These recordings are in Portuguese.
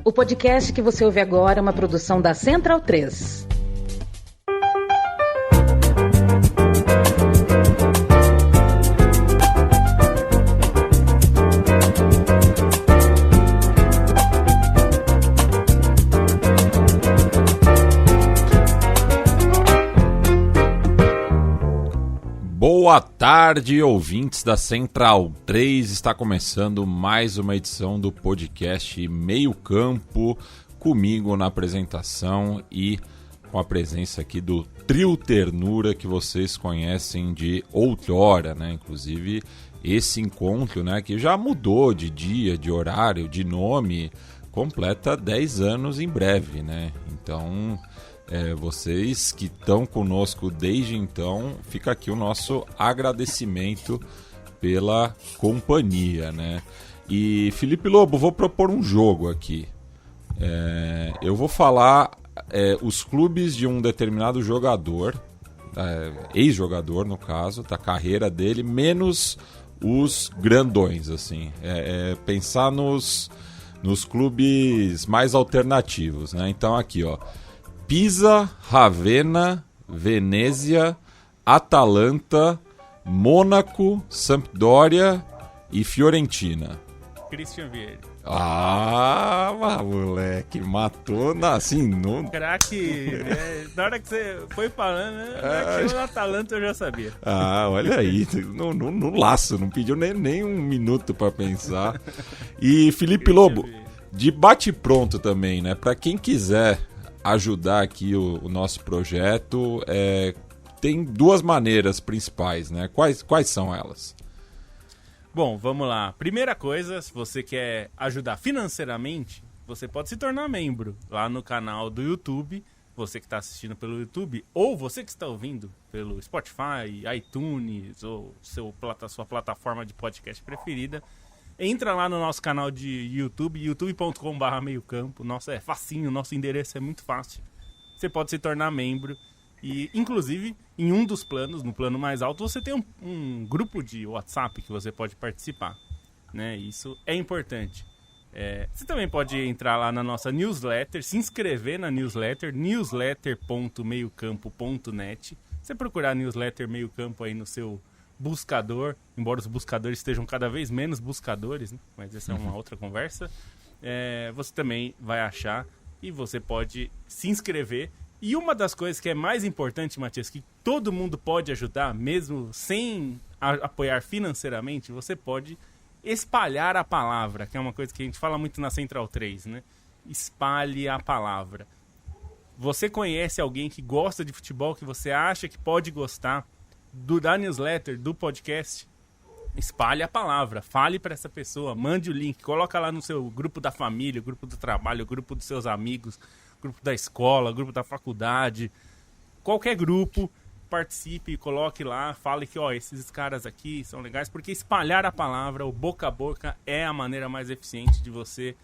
O podcast que você ouve agora é uma produção da Central 3. Boa tarde, ouvintes da Central 3. Está começando mais uma edição do podcast Meio Campo, comigo na apresentação e com a presença aqui do Trio Ternura, que vocês conhecem de outrora, né? Inclusive esse encontro, né, que já mudou de dia, de horário, de nome, completa 10 anos em breve, né? Então... vocês que estão conosco desde então, fica aqui o nosso agradecimento pela companhia, né? E Felipe Lobo, vou propor um jogo aqui. Eu vou falar os clubes de um determinado jogador, ex-jogador no caso, da carreira dele, menos os grandões, assim. Pensar nos clubes mais alternativos, né? Então aqui, ó. Pisa, Ravenna, Venezia, Atalanta, Mônaco, Sampdoria e Fiorentina. Christian Vieri. Ah, moleque, matou assim, no... Craque, na hora que você foi falando, né? Chegou no Atalanta eu já sabia. Ah, olha aí, no laço, não pediu nem um minuto para pensar. E Felipe Lobo, de bate-pronto também, né? Para quem quiser ajudar aqui o nosso projeto, tem duas maneiras principais, né? Quais são elas? Bom, vamos lá. Primeira coisa, se você quer ajudar financeiramente, você pode se tornar membro lá no canal do YouTube, você que está assistindo pelo YouTube, ou você que está ouvindo pelo Spotify, iTunes, ou sua plataforma de podcast preferida. Entra lá no nosso canal de YouTube, youtube.com/meiocampo. Nossa, é facinho, nosso endereço é muito fácil. Você pode se tornar membro e, inclusive, em um dos planos, no plano mais alto, você tem um grupo de WhatsApp que você pode participar, né? Isso é importante. Você também pode entrar lá na nossa newsletter, se inscrever na newsletter, newsletter.meiocampo.net. Você procurar newsletter Meio Campo aí no seu buscador, embora os buscadores estejam cada vez menos buscadores, né? Mas essa é uma outra conversa. Você também vai achar e você pode se inscrever. E uma das coisas que é mais importante, Matias, que todo mundo pode ajudar, mesmo sem apoiar financeiramente, você pode espalhar a palavra, que é uma coisa que a gente fala muito na Central 3, né? Espalhe a palavra. Você conhece alguém que gosta de futebol, que você acha que pode gostar da newsletter, do podcast? Espalhe a palavra, fale para essa pessoa, mande o link, coloca lá no seu grupo da família, grupo do trabalho, grupo dos seus amigos, grupo da escola, grupo da faculdade, qualquer grupo, participe, coloque lá, fale que esses caras aqui são legais, porque espalhar a palavra, o boca a boca, é a maneira mais eficiente de você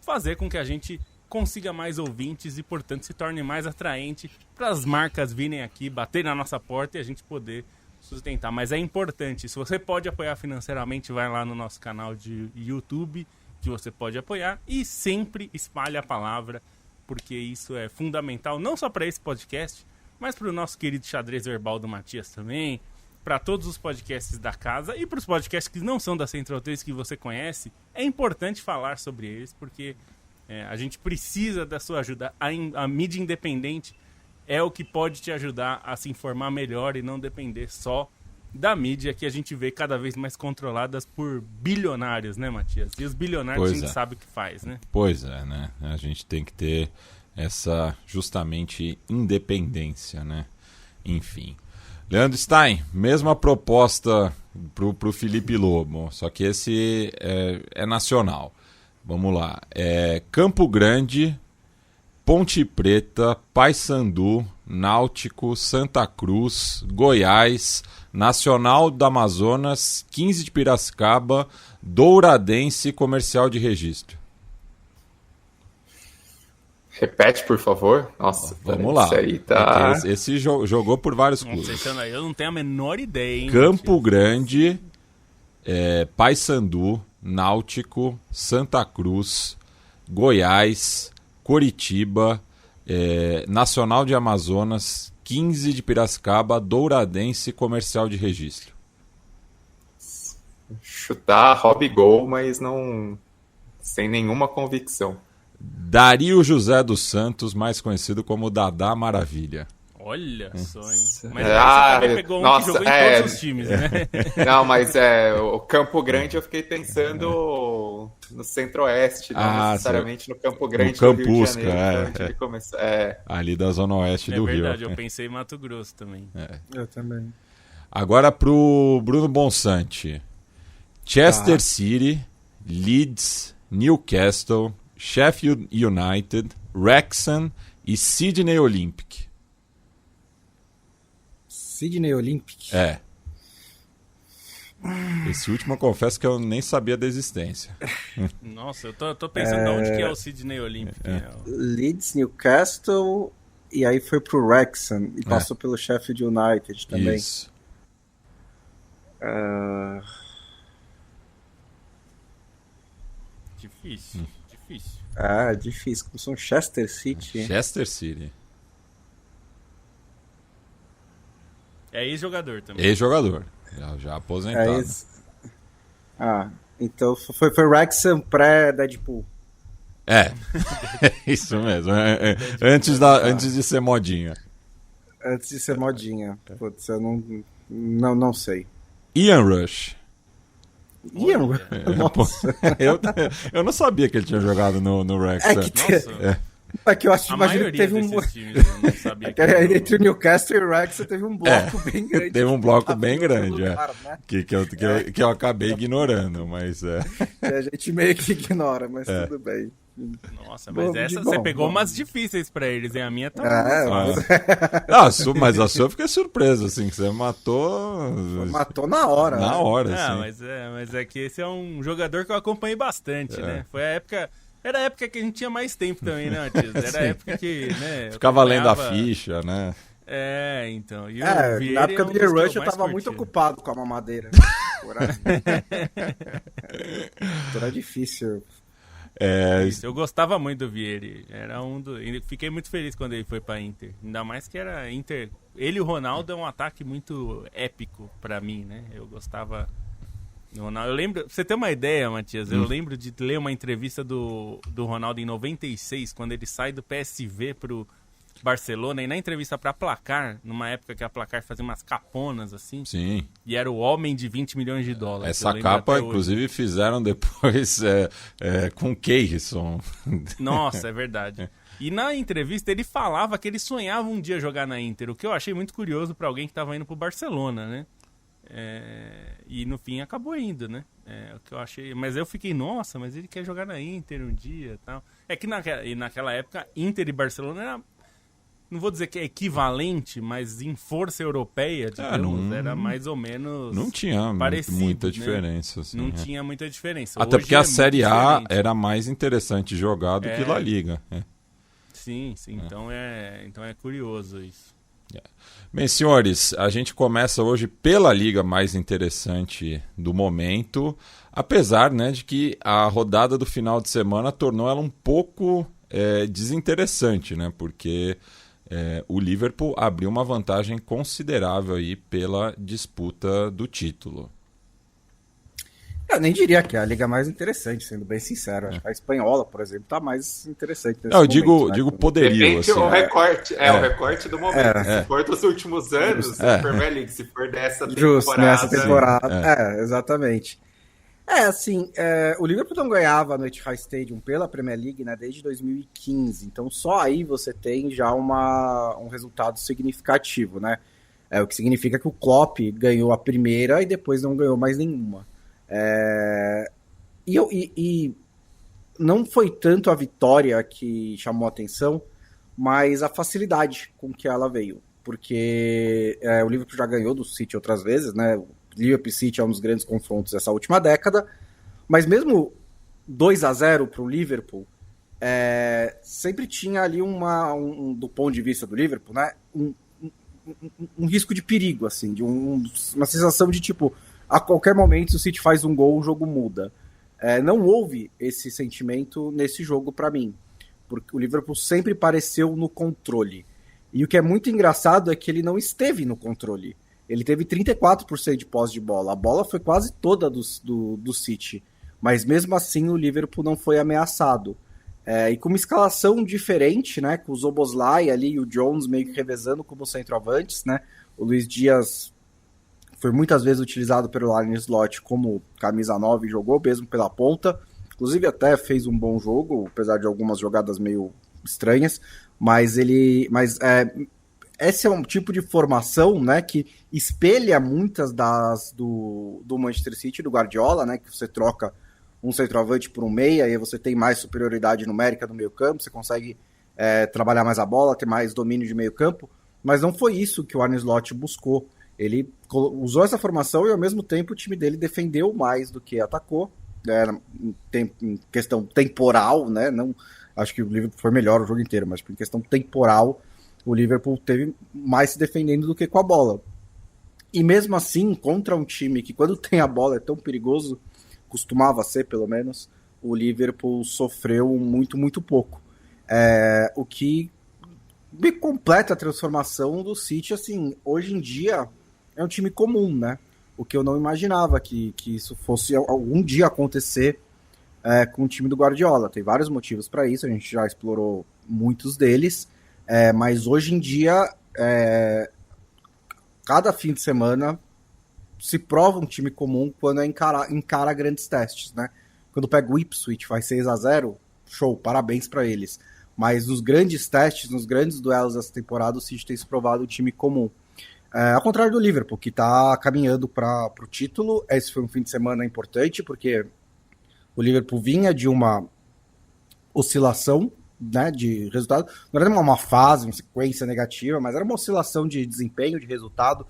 fazer com que a gente consiga mais ouvintes e, portanto, se torne mais atraente para as marcas virem aqui, bater na nossa porta e a gente poder sustentar. Mas é importante, se você pode apoiar financeiramente, vai lá no nosso canal de YouTube, que você pode apoiar, e sempre espalhe a palavra, porque isso é fundamental, não só para esse podcast, mas para o nosso querido xadrez verbal do Matias também, para todos os podcasts da casa e para os podcasts que não são da Central 3 que você conhece. É importante falar sobre eles, porque a gente precisa da sua ajuda. A mídia independente é o que pode te ajudar a se informar melhor e não depender só da mídia que a gente vê cada vez mais controladas por bilionários, né, Matias? E os bilionários a gente sabe o que faz, né? Pois é, né? A gente tem que ter essa, justamente, independência, né? Enfim. Leandro Stein, mesma proposta pro Felipe Lobo, só que esse é nacional. Vamos lá. Campo Grande, Ponte Preta, Paysandu, Náutico, Santa Cruz, Goiás, Nacional do Amazonas, 15 de Piracicaba, Douradense e Comercial de Registro. Repete, por favor. Nossa, vamos lá. Esse aí tá... Esse jogou por vários clubes. Eu não tenho a menor ideia, hein? Campo Grande, Paysandu, Náutico, Santa Cruz, Goiás, Coritiba, Nacional de Amazonas, 15 de Piracicaba, Douradense e Comercial de Registro. Chutar Rob Gol, mas não sem nenhuma convicção. Dario José dos Santos, mais conhecido como Dadá Maravilha. Olha só, hein? Mas aí você também pegou um que jogou em todos os times, né? Não, mas o Campo Grande eu fiquei pensando no Centro-Oeste, não necessariamente no Campo Grande no do Rio de Campusca, Janeiro. Onde ele começou. Ali da Zona Oeste do Rio. É verdade, eu pensei em Mato Grosso também. Eu também. Agora pro Bruno Bonsante. Chester City, Leeds, Newcastle, Sheffield United, Wrexham e Sydney Olympic. Sydney Olympic? Esse último eu confesso que eu nem sabia da existência. Nossa, eu tô pensando onde que é o Sydney Olympic. Leeds, Newcastle, e aí foi pro Wrexham e passou pelo Sheffield United também. Isso. Difícil. Difícil. Começou um Chester City. Chester City. É ex-jogador também. Ex-jogador. Já aposentado. Então foi Wrexham pré-Deadpool. Isso mesmo. Antes de ser modinha. Antes de ser modinha. Putz, eu não sei. Ian Rush. Ian Rush? Nossa. Eu não sabia que ele tinha jogado no Wrexham. É que eu acho, imagino que teve entre o Newcastle e o Wrexham teve um bloco bem grande. Teve um bloco bem grande, lugar, né? que eu acabei ignorando, mas a gente meio que ignora, mas tudo bem. Nossa, mas você pegou umas difíceis pra eles, hein? A minha tá... Mas a sua eu fiquei surpreso, assim, que você matou... Matou na hora. Na hora, sim. Mas é que esse é um jogador que eu acompanhei bbastante, né? Foi a época... Era a época que a gente tinha mais tempo também, né, Matias? Era a época que, né... Ficava lendo a ficha, né? Então. E na época do Ian Rush eu tava muito ocupado com a mamadeira. Era difícil. Eu gostava muito do Vieri. Fiquei muito feliz quando ele foi pra Inter. Ainda mais que era Inter... Ele e o Ronaldo é um ataque muito épico pra mim, né? Eu gostava... Eu lembro, pra você ter uma ideia, Matias, eu lembro de ler uma entrevista do Ronaldo em 96, quando ele sai do PSV pro Barcelona, e na entrevista pra Placar, numa época que a Placar fazia umas caponas, assim, sim. E era o homem de 20 milhões de dólares. Essa capa, inclusive, fizeram depois com Keirson. Nossa, é verdade. E na entrevista ele falava que ele sonhava um dia jogar na Inter, o que eu achei muito curioso pra alguém que tava indo pro Barcelona, né? E no fim acabou indo, né? O que eu achei. Mas eu fiquei, nossa, mas ele quer jogar na Inter um dia e tal. É que naquela época, Inter e Barcelona era, não vou dizer que é equivalente, mas em força europeia, digamos, era mais ou menos. Não tinha parecido, muita né? diferença. Assim, não tinha muita diferença. Até hoje porque a Série A diferente. era mais interessante jogar do que La Liga. Sim. Então é curioso isso. Bem, senhores, a gente começa hoje pela liga mais interessante do momento, apesar, né, de que a rodada do final de semana tornou ela um pouco desinteressante, né, porque o Liverpool abriu uma vantagem considerável aí pela disputa do título. Eu nem diria que é a liga mais interessante, sendo bem sincero. Acho que a espanhola, por exemplo, tá mais interessante. Eu digo poderio. Depende assim, o recorte. O recorte do momento. Se for dos últimos anos, Premier League, se for dessa temporada. Justo, nessa temporada. Exatamente. O Liverpool não ganhava no Etihad Stadium pela Premier League, né, desde 2015. Então só aí você tem já um resultado significativo, né? O que significa que o Klopp ganhou a primeira e depois não ganhou mais nenhuma. E não foi tanto a vitória que chamou a atenção, mas a facilidade com que ela veio, porque o Liverpool já ganhou do City outras vezes, né? O Liverpool e City é um dos grandes confrontos dessa última década, mas mesmo 2-0 para o Liverpool sempre tinha ali do ponto de vista do Liverpool, né? Um risco de perigo, assim, de uma sensação de tipo, a qualquer momento, se o City faz um gol, o jogo muda. Não houve esse sentimento nesse jogo para mim, porque o Liverpool sempre pareceu no controle. E o que é muito engraçado é que ele não esteve no controle. Ele teve 34% de posse de bola. A bola foi quase toda do City. Mas mesmo assim o Liverpool não foi ameaçado. E com uma escalação diferente, né? Com o Szoboszlai ali e o Jones meio que revezando como centroavantes, né? O Luiz Dias foi muitas vezes utilizado pelo Arne Slot como camisa 9 e jogou mesmo pela ponta. Inclusive até fez um bom jogo, apesar de algumas jogadas meio estranhas. Mas esse é um tipo de formação, né, que espelha muitas do Manchester City, do Guardiola, né, que você troca um centroavante por um meia, e aí você tem mais superioridade numérica no meio campo, você consegue trabalhar mais a bola, ter mais domínio de meio campo, mas não foi isso que o Arne Slot buscou. Ele usou essa formação e ao mesmo tempo o time dele defendeu mais do que atacou, em questão temporal, né, não, acho que o Liverpool foi melhor o jogo inteiro, mas em questão temporal, o Liverpool teve mais se defendendo do que com a bola. E mesmo assim, contra um time que quando tem a bola é tão perigoso, costumava ser pelo menos, o Liverpool sofreu muito, muito pouco. O que me completa a transformação do City, assim, hoje em dia é um time comum, né? O que eu não imaginava que isso fosse algum dia acontecer com o time do Guardiola. Tem vários motivos para isso, a gente já explorou muitos deles, mas hoje em dia, cada fim de semana se prova um time comum quando encara grandes testes, né? Quando pega o Ipswich, faz 6-0, show, parabéns para eles. Mas nos grandes testes, nos grandes duelos dessa temporada, o City tem se provado um time comum. Ao contrário do Liverpool, que está caminhando para o título. Esse foi um fim de semana importante, porque o Liverpool vinha de uma oscilação, né, de resultado. Não era uma fase, uma sequência negativa, mas era uma oscilação de desempenho, de resultado.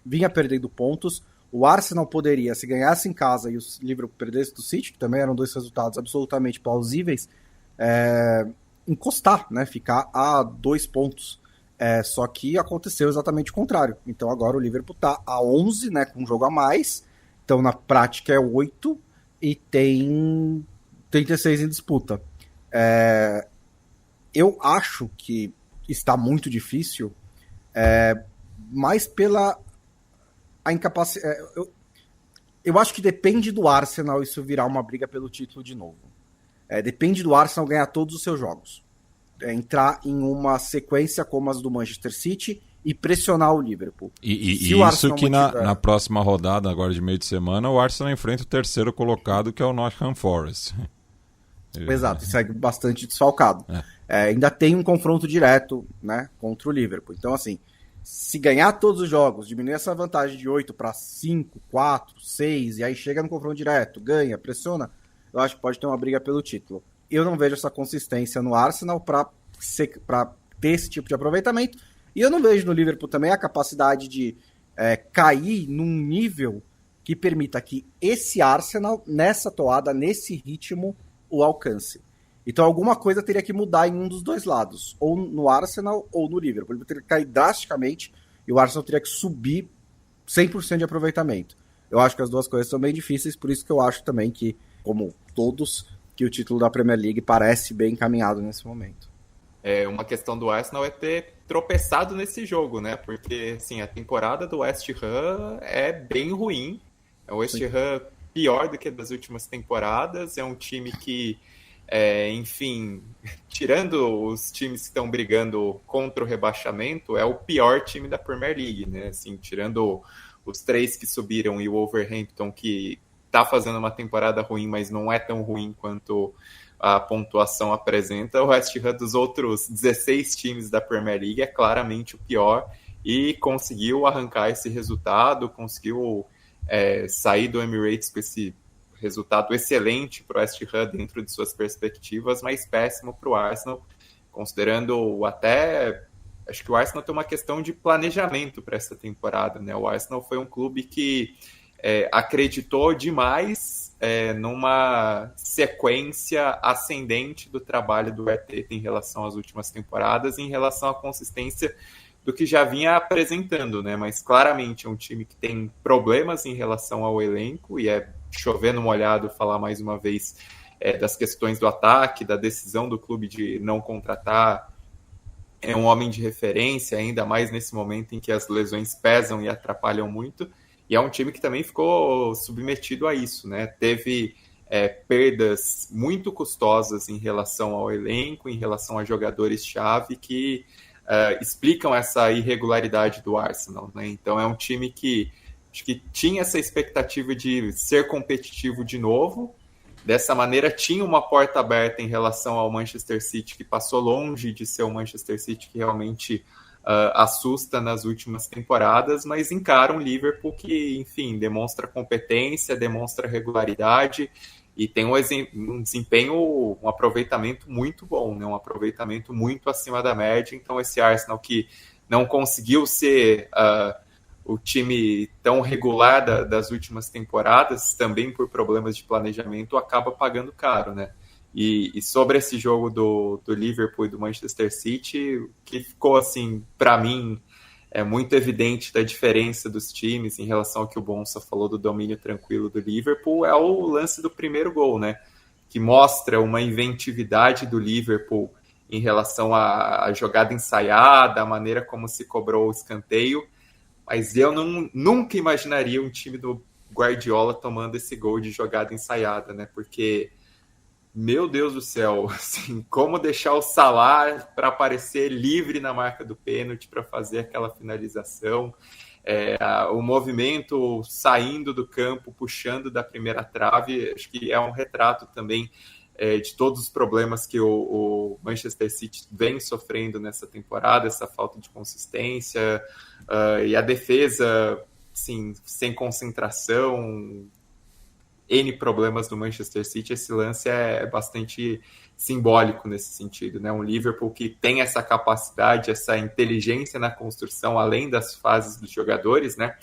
Vinha perdendo pontos. O Arsenal poderia, se ganhasse em casa e o Liverpool perdesse do City, que também eram dois resultados absolutamente plausíveis, encostar, né, ficar a 2 pontos. Só que aconteceu exatamente o contrário. Então agora o Liverpool está a 11, né, com um jogo a mais. Então na prática é 8 e tem 36 em disputa. Eu acho que está muito difícil, mas pela a incapacidade. Eu acho que depende do Arsenal isso virar uma briga pelo título de novo. Depende do Arsenal ganhar todos os seus jogos. Entrar em uma sequência como as do Manchester City e pressionar o Liverpool. E isso que na próxima rodada, agora de meio de semana, o Arsenal enfrenta o terceiro colocado, que é o Nottingham Forest. Exato, e segue bastante desfalcado. Ainda tem um confronto direto, né, contra o Liverpool. Então, assim, se ganhar todos os jogos, diminuir essa vantagem de 8 para 5, 4, 6, e aí chega no confronto direto, ganha, pressiona, eu acho que pode ter uma briga pelo título. Eu não vejo essa consistência no Arsenal para ter esse tipo de aproveitamento, e eu não vejo no Liverpool também a capacidade de cair num nível que permita que esse Arsenal, nessa toada, nesse ritmo, o alcance. Então alguma coisa teria que mudar em um dos dois lados, ou no Arsenal ou no Liverpool. Ele teria que cair drasticamente e o Arsenal teria que subir 100% de aproveitamento. Eu acho que as duas coisas são bem difíceis, por isso que eu acho também que, como todos, que o título da Premier League parece bem encaminhado nesse momento. Uma questão do Arsenal é ter tropeçado nesse jogo, né? Porque assim, a temporada do West Ham é bem ruim. O West Ham pior do que das últimas temporadas. É um time que, enfim, tirando os times que estão brigando contra o rebaixamento, é o pior time da Premier League, né? Assim, tirando os 3 que subiram e o Wolverhampton, que está fazendo uma temporada ruim, mas não é tão ruim quanto a pontuação apresenta. O West Ham dos outros 16 times da Premier League é claramente o pior e conseguiu arrancar esse resultado, conseguiu sair do Emirates com esse resultado excelente para o West Ham dentro de suas perspectivas, mas péssimo para o Arsenal, considerando até... Acho que o Arsenal tem uma questão de planejamento para essa temporada, né? O Arsenal foi um clube que acreditou demais numa sequência ascendente do trabalho do Arteta em relação às últimas temporadas, em relação à consistência do que já vinha apresentando, né? Mas claramente é um time que tem problemas em relação ao elenco, e é chovendo molhado falar mais uma vez das questões do ataque, da decisão do clube de não contratar um homem de referência, ainda mais nesse momento em que as lesões pesam e atrapalham muito, e é um time que também ficou submetido a isso, né? Teve perdas muito custosas em relação ao elenco, em relação a jogadores-chave que explicam essa irregularidade do Arsenal, né? Então é um time que acho que tinha essa expectativa de ser competitivo de novo, dessa maneira tinha uma porta aberta em relação ao Manchester City, que passou longe de ser o Manchester City que realmente assusta nas últimas temporadas, mas encara um Liverpool que, enfim, demonstra competência, demonstra regularidade e tem um desempenho, um aproveitamento muito bom, né? Um aproveitamento muito acima da média. Então esse Arsenal que não conseguiu ser o time tão regular das últimas temporadas, também por problemas de planejamento, acaba pagando caro, né? E sobre esse jogo do Liverpool e do Manchester City, o que ficou, assim, para mim, muito evidente da diferença dos times em relação ao que o Bonsa falou do domínio tranquilo do Liverpool, é o lance do primeiro gol, né? Que mostra uma inventividade do Liverpool em relação à jogada ensaiada, a maneira como se cobrou o escanteio, mas eu nunca imaginaria um time do Guardiola tomando esse gol de jogada ensaiada, né? Porque, meu Deus do céu, assim, como deixar o Salah para aparecer livre na marca do pênalti, para fazer aquela finalização, o movimento saindo do campo, puxando da primeira trave, acho que é um retrato também de todos os problemas que o Manchester City vem sofrendo nessa temporada, essa falta de consistência, e a defesa, assim, sem concentração, N problemas do Manchester City. Esse lance é bastante simbólico nesse sentido, né? Um Liverpool que tem essa capacidade, essa inteligência na construção, além das fases dos jogadores, né?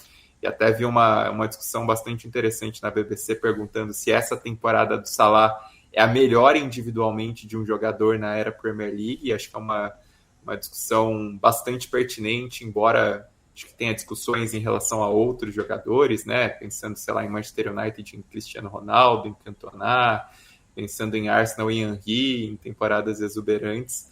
E até vi uma discussão bastante interessante na BBC perguntando se essa temporada do Salah é a melhor individualmente de um jogador na era Premier League, e acho que é uma discussão bastante pertinente, embora acho que tenha discussões em relação a outros jogadores, né? Pensando, sei lá, em Manchester United, em Cristiano Ronaldo, em Cantona, pensando em Arsenal e Henry, em temporadas exuberantes,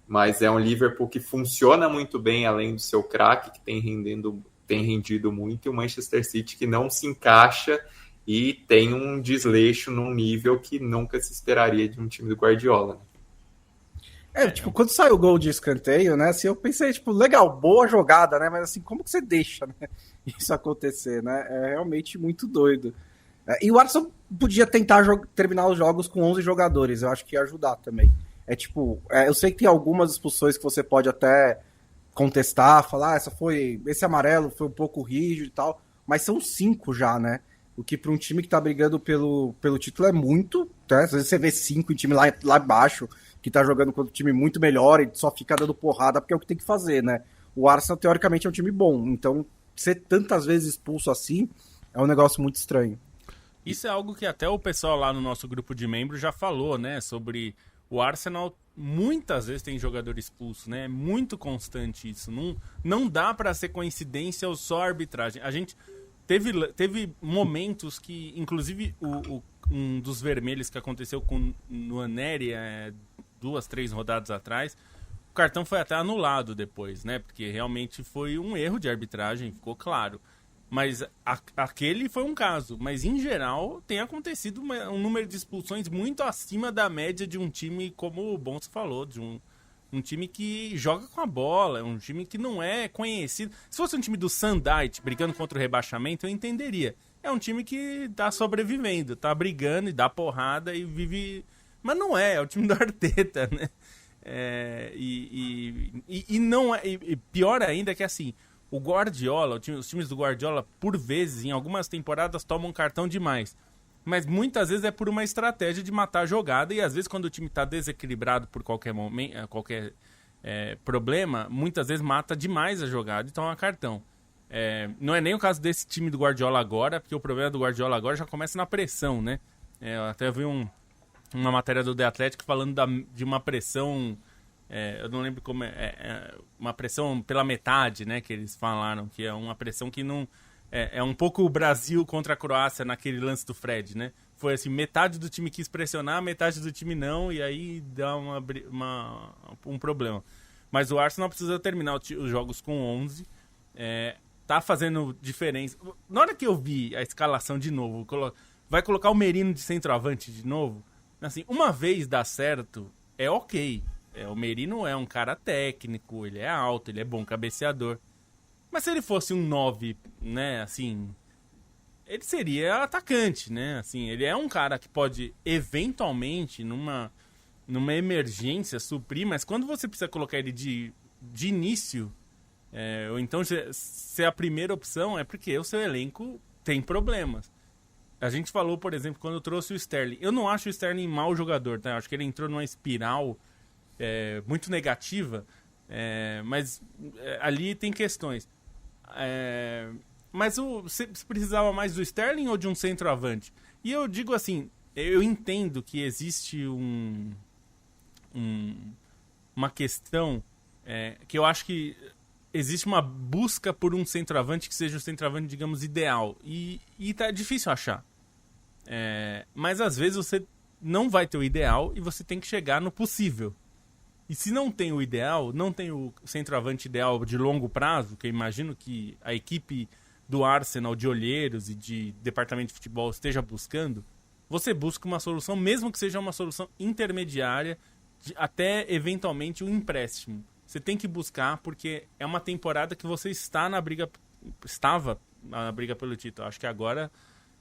mas é um Liverpool que funciona muito bem além do seu craque, que tem rendido muito, e o Manchester City que não se encaixa e tem um desleixo num nível que nunca se esperaria de um time do Guardiola, né? Tipo, quando sai o gol de escanteio, né, assim, eu pensei, tipo, legal, boa jogada, né, mas assim, como que você deixa, né, isso acontecer, né, é realmente muito doido. E o Arsenal podia tentar terminar os jogos com 11 jogadores, eu acho que ia ajudar também. Eu sei que tem algumas expulsões que você pode até contestar, falar, esse amarelo foi um pouco rígido e tal, mas são 5 já, né, o que para um time que tá brigando pelo título é muito, né, às vezes você vê 5 em time lá embaixo, que tá jogando contra um time muito melhor e só fica dando porrada porque é o que tem que fazer, né? O Arsenal, teoricamente, é um time bom, então ser tantas vezes expulso assim é um negócio muito estranho. Isso é algo que até o pessoal lá no nosso grupo de membros já falou, né? Sobre o Arsenal, muitas vezes tem jogador expulso, né? É muito constante isso. Não dá pra ser coincidência ou só arbitragem. A gente teve momentos que, inclusive, um dos vermelhos que aconteceu com o Neri 2, 3 rodadas atrás, o cartão foi até anulado depois, né? Porque realmente foi um erro de arbitragem, ficou claro. Mas aquele foi um caso. Mas, em geral, tem acontecido um número de expulsões muito acima da média de um time, como o Bonsa falou, de um time que joga com a bola, é um time que não é conhecido. Se fosse um time do Sandite brigando contra o rebaixamento, eu entenderia. É um time que tá sobrevivendo, tá brigando e dá porrada e vive... Mas não é o time do Arteta, né? Não é, e pior ainda que assim, o Guardiola, os times do Guardiola, por vezes, em algumas temporadas, tomam cartão demais. Mas muitas vezes é por uma estratégia de matar a jogada, e às vezes quando o time tá desequilibrado por qualquer momento, qualquer problema, muitas vezes mata demais a jogada e toma cartão. Não é nem o caso desse time do Guardiola agora, porque o problema do Guardiola agora já começa na pressão, né? Eu até vi uma matéria do The Athletic falando de uma pressão eu não lembro como uma pressão pela metade, né, que eles falaram, que é uma pressão que não... É um pouco o Brasil contra a Croácia naquele lance do Fred, né? Foi assim, metade do time quis pressionar, metade do time não, e aí dá um problema. Mas o Arsenal precisa terminar os jogos com 11, tá fazendo diferença. Na hora que eu vi a escalação de novo, vai colocar o Merino de centroavante de novo, assim, uma vez dá certo, é ok. O Merino é um cara técnico, ele é alto, ele é bom cabeceador. Mas se ele fosse um 9, né, assim, ele seria atacante, né? Assim, ele é um cara que pode, eventualmente, numa emergência, suprir, mas quando você precisa colocar ele de início, ou então ser a primeira opção, é porque o seu elenco tem problemas. A gente falou, por exemplo, quando eu trouxe o Sterling. Eu não acho o Sterling mau jogador, tá? Eu acho que ele entrou numa espiral muito negativa, mas ali tem questões. Mas você precisava mais do Sterling ou de um centroavante? E eu digo assim, eu entendo que existe uma questão que eu acho que existe uma busca por um centroavante que seja o centroavante, digamos, ideal. E tá difícil achar. Mas às vezes você não vai ter o ideal e você tem que chegar no possível. E se não tem o ideal, não tem o centroavante ideal de longo prazo, que eu imagino que a equipe do Arsenal, de olheiros e de departamento de futebol esteja buscando, você busca uma solução, mesmo que seja uma solução intermediária, até eventualmente um empréstimo. Você tem que buscar, porque é uma temporada que você estava na briga pelo título. Acho que agora,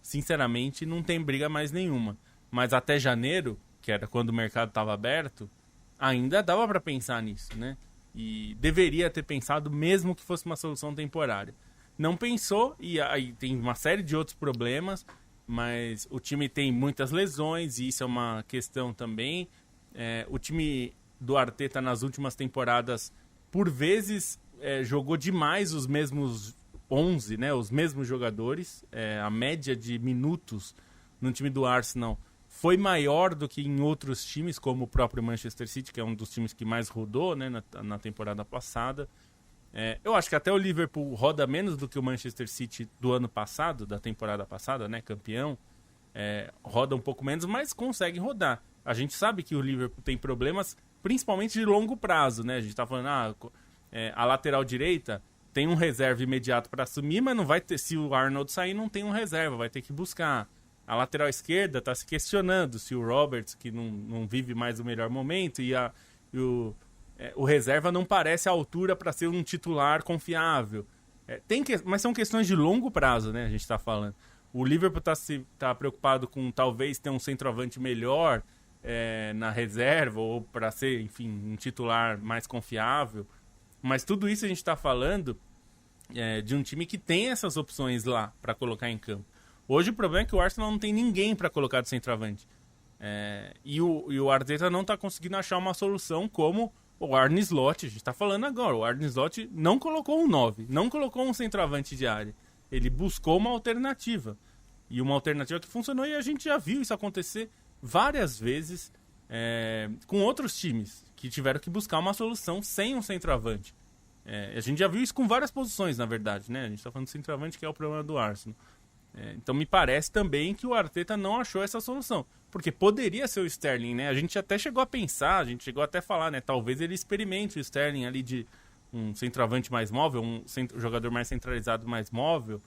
sinceramente, não tem briga mais nenhuma. Mas até janeiro, que era quando o mercado estava aberto, ainda dava para pensar nisso, né? E deveria ter pensado, mesmo que fosse uma solução temporária. Não pensou, e aí tem uma série de outros problemas, mas o time tem muitas lesões, e isso é uma questão também. O time do Arteta nas últimas temporadas, por vezes, jogou demais os mesmos 11, né? Os mesmos jogadores. A média de minutos no time do Arsenal foi maior do que em outros times, como o próprio Manchester City, que é um dos times que mais rodou, né, na temporada passada. Eu acho que até o Liverpool roda menos do que o Manchester City do ano passado, da temporada passada, né, campeão. Roda um pouco menos, mas consegue rodar. A gente sabe que o Liverpool tem problemas, principalmente de longo prazo, né? A gente tá falando, a lateral direita tem um reserva imediato para assumir, mas não vai ter, se o Arnold sair, não tem um reserva, vai ter que buscar. A lateral esquerda está se questionando se o Roberts, que não vive mais o melhor momento, e o reserva não parece à altura para ser um titular confiável. Mas são questões de longo prazo, né? A gente está falando. O Liverpool tá preocupado com talvez ter um centroavante melhor na reserva, ou para ser, enfim, um titular mais confiável. Mas tudo isso a gente está falando de um time que tem essas opções lá para colocar em campo. Hoje o problema é que o Arsenal não tem ninguém para colocar de centroavante. E o Arteta não está conseguindo achar uma solução como o Arne Slot. A gente está falando agora. O Arne Slot não colocou um 9, não colocou um centroavante de área. Ele buscou uma alternativa. E uma alternativa que funcionou, e a gente já viu isso acontecer várias vezes com outros times que tiveram que buscar uma solução sem um centroavante. A gente já viu isso com várias posições, na verdade, né? A gente está falando de centroavante, que é o problema do Arsenal. Então me parece também que o Arteta não achou essa solução, porque poderia ser o Sterling, né? A gente até chegou a pensar, a gente chegou até a falar, né? Talvez ele experimente o Sterling ali de um centroavante mais móvel, um jogador mais centralizado, mais móvel.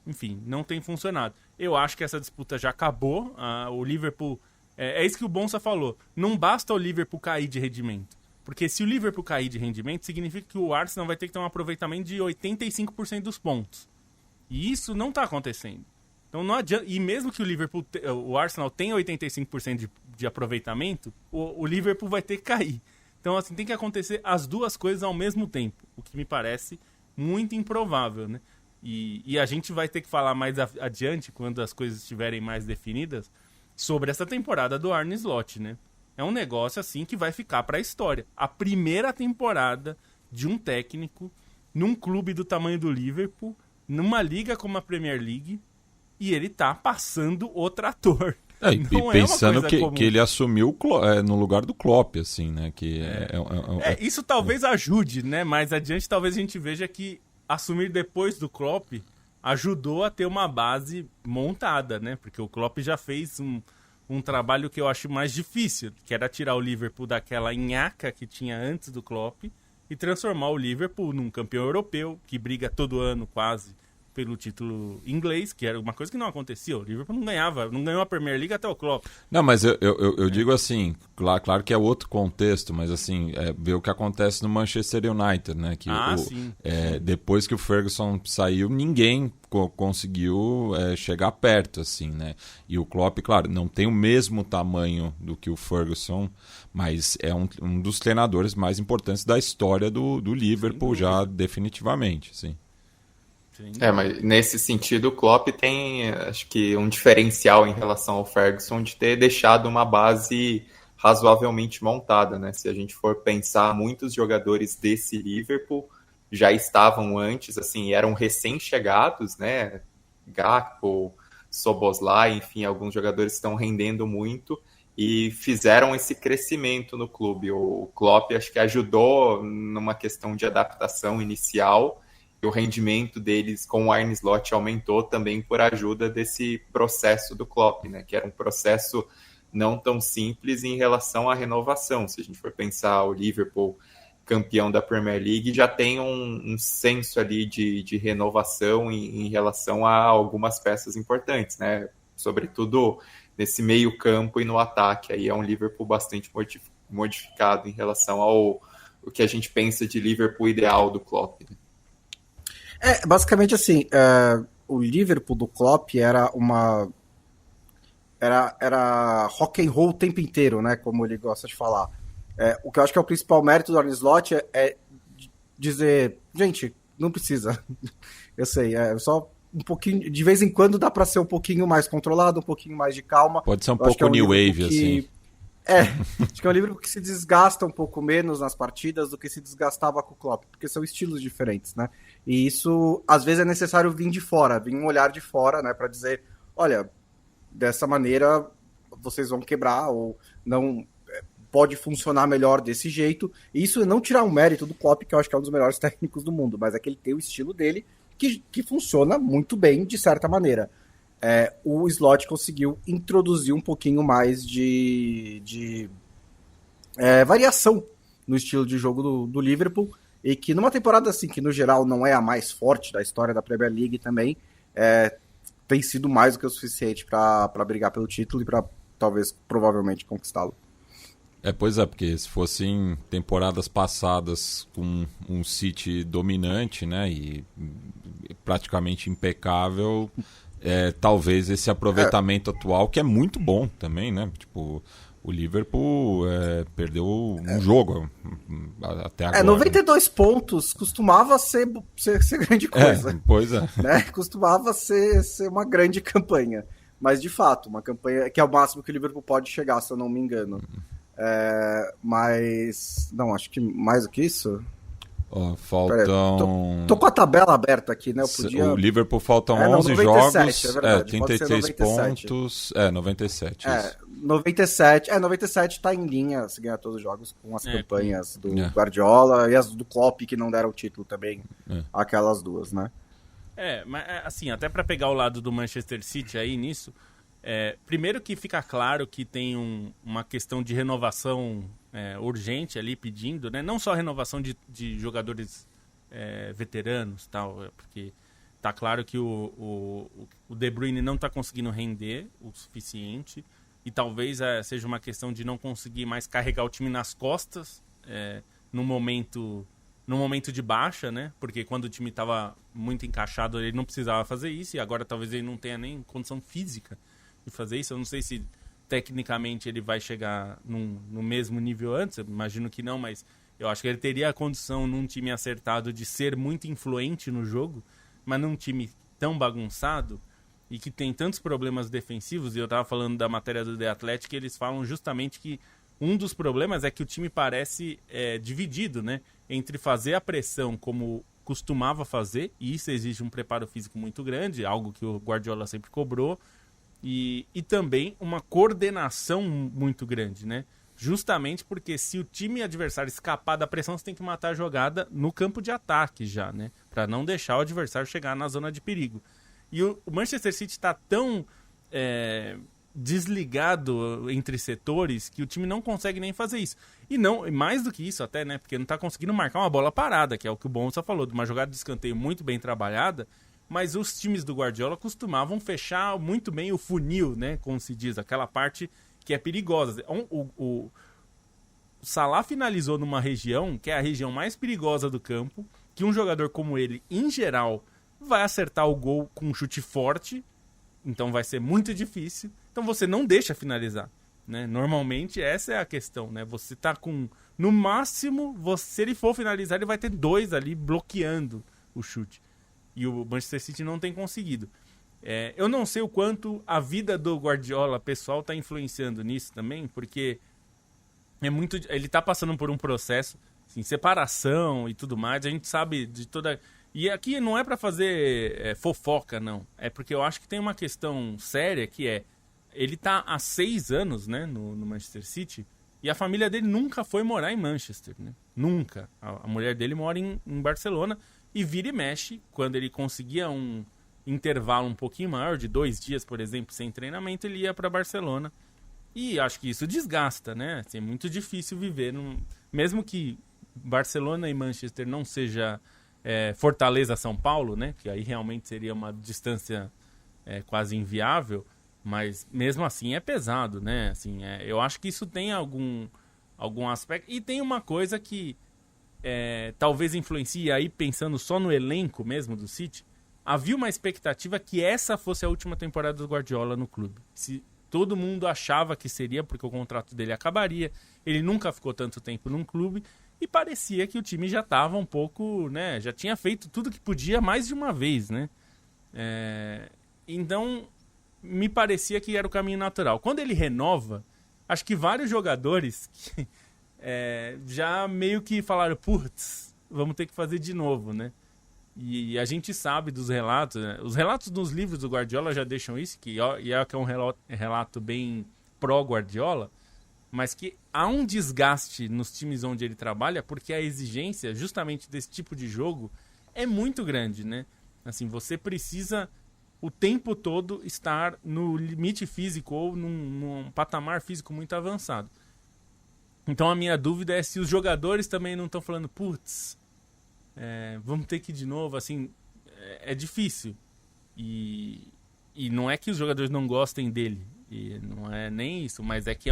Enfim, não tem funcionado. Eu acho que essa disputa já acabou. O Liverpool, é isso que o Bonsa falou, não basta o Liverpool cair de rendimento, porque se o Liverpool cair de rendimento, significa que o Arsenal vai ter que ter um aproveitamento de 85% dos pontos. E isso não está acontecendo. Então não adianta. E mesmo que o Arsenal tenha 85% de aproveitamento, o Liverpool vai ter que cair. Então, assim, tem que acontecer as duas coisas ao mesmo tempo, o que me parece muito improvável, né? E a gente vai ter que falar mais adiante, quando as coisas estiverem mais definidas, sobre essa temporada do Arne Slot, né? É um negócio, assim, que vai ficar para a história. A primeira temporada de um técnico num clube do tamanho do Liverpool, numa liga como a Premier League, e ele tá passando o trator. E pensando que ele assumiu no lugar do Klopp, assim, né? Isso talvez ajude, né? Mais adiante talvez a gente veja que assumir depois do Klopp ajudou a ter uma base montada, né? Porque o Klopp já fez um trabalho que eu acho mais difícil, que era tirar o Liverpool daquela nhaca que tinha antes do Klopp e transformar o Liverpool num campeão europeu, que briga todo ano quase pelo título inglês, que era uma coisa que não acontecia. O Liverpool não ganhou a Premier League até o Klopp. Não, mas eu digo assim, claro que é outro contexto, mas assim, ver o que acontece no Manchester United, né? Que sim. Depois que o Ferguson saiu, ninguém conseguiu chegar perto, assim, né? E o Klopp, claro, não tem o mesmo tamanho do que o Ferguson, mas é um dos treinadores mais importantes da história do Liverpool, já definitivamente, sim. Mas nesse sentido o Klopp tem, acho que, um diferencial em relação ao Ferguson de ter deixado uma base razoavelmente montada, né? Se a gente for pensar, muitos jogadores desse Liverpool já estavam antes, assim, eram recém-chegados, né? Gakpo, Szoboszlai, enfim, alguns jogadores estão rendendo muito e fizeram esse crescimento no clube. O Klopp acho que ajudou numa questão de adaptação inicial, e o rendimento deles com o Arne Slot aumentou também por ajuda desse processo do Klopp, né? Que era um processo não tão simples em relação à renovação. Se a gente for pensar, o Liverpool, campeão da Premier League, já tem um senso ali de renovação em relação a algumas peças importantes, né? Sobretudo nesse meio campo e no ataque. Aí é um Liverpool bastante modificado em relação ao que a gente pensa de Liverpool ideal do Klopp, né? Basicamente assim, o Liverpool do Klopp era rock and roll o tempo inteiro, né? Como ele gosta de falar. O que eu acho que é o principal mérito do Arne Slot é dizer, gente, não precisa. Eu sei, só um pouquinho, de vez em quando dá para ser um pouquinho mais controlado, um pouquinho mais de calma. Pode ser um pouco new wave, assim. Acho que é um livro que se desgasta um pouco menos nas partidas do que se desgastava com o Klopp, porque são estilos diferentes, né? E isso, às vezes, é necessário vir de fora, vir um olhar de fora, né? Para dizer, olha, dessa maneira vocês vão quebrar, ou não pode funcionar melhor desse jeito. E isso não tirar o mérito do Klopp, que eu acho que é um dos melhores técnicos do mundo, mas é que ele tem o estilo dele que funciona muito bem, de certa maneira. O Slot conseguiu introduzir um pouquinho mais de variação no estilo de jogo do Liverpool, e que numa temporada assim, que no geral não é a mais forte da história da Premier League também, tem sido mais do que o suficiente para brigar pelo título e para talvez, provavelmente, conquistá-lo. Pois é, porque se fossem temporadas passadas com um City dominante, né, e praticamente impecável, talvez esse aproveitamento atual, que é muito bom também, né? Tipo, o Liverpool perdeu um jogo até agora. 92 pontos costumava ser grande coisa. Pois é. Né? Costumava ser uma grande campanha. Mas, de fato, uma campanha que é o máximo que o Liverpool pode chegar, se eu não me engano. Mas, não, acho que mais do que isso... Faltam... Tô com a tabela aberta aqui, né? O Liverpool faltam 11 97, jogos, verdade, 33 pontos, 97. 97 tá em linha, se ganhar todos os jogos, com as campanhas do Guardiola e as do Klopp, que não deram o título também, aquelas duas, né? Mas assim, até para pegar o lado do Manchester City aí nisso, primeiro que fica claro que tem uma questão de renovação urgente ali pedindo, né? Não só renovação de jogadores veteranos, tal, porque tá claro que o De Bruyne não tá conseguindo render o suficiente, e talvez seja uma questão de não conseguir mais carregar o time nas costas no momento de baixa, né? Porque quando o time estava muito encaixado ele não precisava fazer isso, e agora talvez ele não tenha nem condição física de fazer isso. Eu não sei se tecnicamente ele vai chegar no mesmo nível antes, eu imagino que não, mas eu acho que ele teria a condição, num time acertado, de ser muito influente no jogo, mas num time tão bagunçado e que tem tantos problemas defensivos. E eu tava falando da matéria do The Athletic, eles falam justamente que um dos problemas é que o time parece dividido, né, entre fazer a pressão como costumava fazer, e isso exige um preparo físico muito grande, algo que o Guardiola sempre cobrou, E também uma coordenação muito grande, né? Justamente porque se o time adversário escapar da pressão, você tem que matar a jogada no campo de ataque já, né? Para não deixar o adversário chegar na zona de perigo. E o Manchester City está tão desligado entre setores que o time não consegue nem fazer isso. E não, mais do que isso até, né? Porque não está conseguindo marcar uma bola parada, que é o que o Bonsa falou, de uma jogada de escanteio muito bem trabalhada, mas os times do Guardiola costumavam fechar muito bem o funil, né? Como se diz, aquela parte que é perigosa. O Salah finalizou numa região que é a região mais perigosa do campo, que um jogador como ele, em geral, vai acertar o gol com um chute forte, então vai ser muito difícil. Então você não deixa finalizar, né? Normalmente essa é a questão, né? Você tá com, no máximo, se ele for finalizar, ele vai ter 2 ali bloqueando o chute. E o Manchester City não tem conseguido. Eu não sei o quanto a vida do Guardiola pessoal está influenciando nisso também, porque ele está passando por um processo, assim, separação e tudo mais. A gente sabe de toda... E aqui não é para fazer fofoca, não. É porque eu acho que tem uma questão séria que ele está há 6 anos, né, no Manchester City, e a família dele nunca foi morar em Manchester, né? Nunca. A mulher dele mora em Barcelona. E vira e mexe, quando ele conseguia um intervalo um pouquinho maior, de 2 dias, por exemplo, sem treinamento, ele ia para Barcelona. E acho que isso desgasta, né? Assim, é muito difícil viver, mesmo que Barcelona e Manchester não seja Fortaleza-São Paulo, né? Que aí realmente seria uma distância quase inviável, mas mesmo assim é pesado, né? Assim, eu acho que isso tem algum aspecto. E tem uma coisa que talvez influencie, aí pensando só no elenco mesmo do City, havia uma expectativa que essa fosse a última temporada do Guardiola no clube. Se todo mundo achava que seria, porque o contrato dele acabaria, ele nunca ficou tanto tempo num clube, e parecia que o time já estava um pouco, né, já tinha feito tudo que podia mais de uma vez, né? Então, me parecia que era o caminho natural. Quando ele renova, acho que vários jogadores... já meio que falaram, putz, vamos ter que fazer de novo, né? E a gente sabe dos relatos, né? Os relatos dos livros do Guardiola já deixam isso, que é um relato bem pró-Guardiola, mas que há um desgaste nos times onde ele trabalha, porque a exigência justamente desse tipo de jogo é muito grande, né? Assim, você precisa o tempo todo estar no limite físico ou num patamar físico muito avançado. Então a minha dúvida é se os jogadores também não estão falando, putz, vamos ter que ir de novo, assim, é difícil. E não é que os jogadores não gostem dele, e não é nem isso, mas é que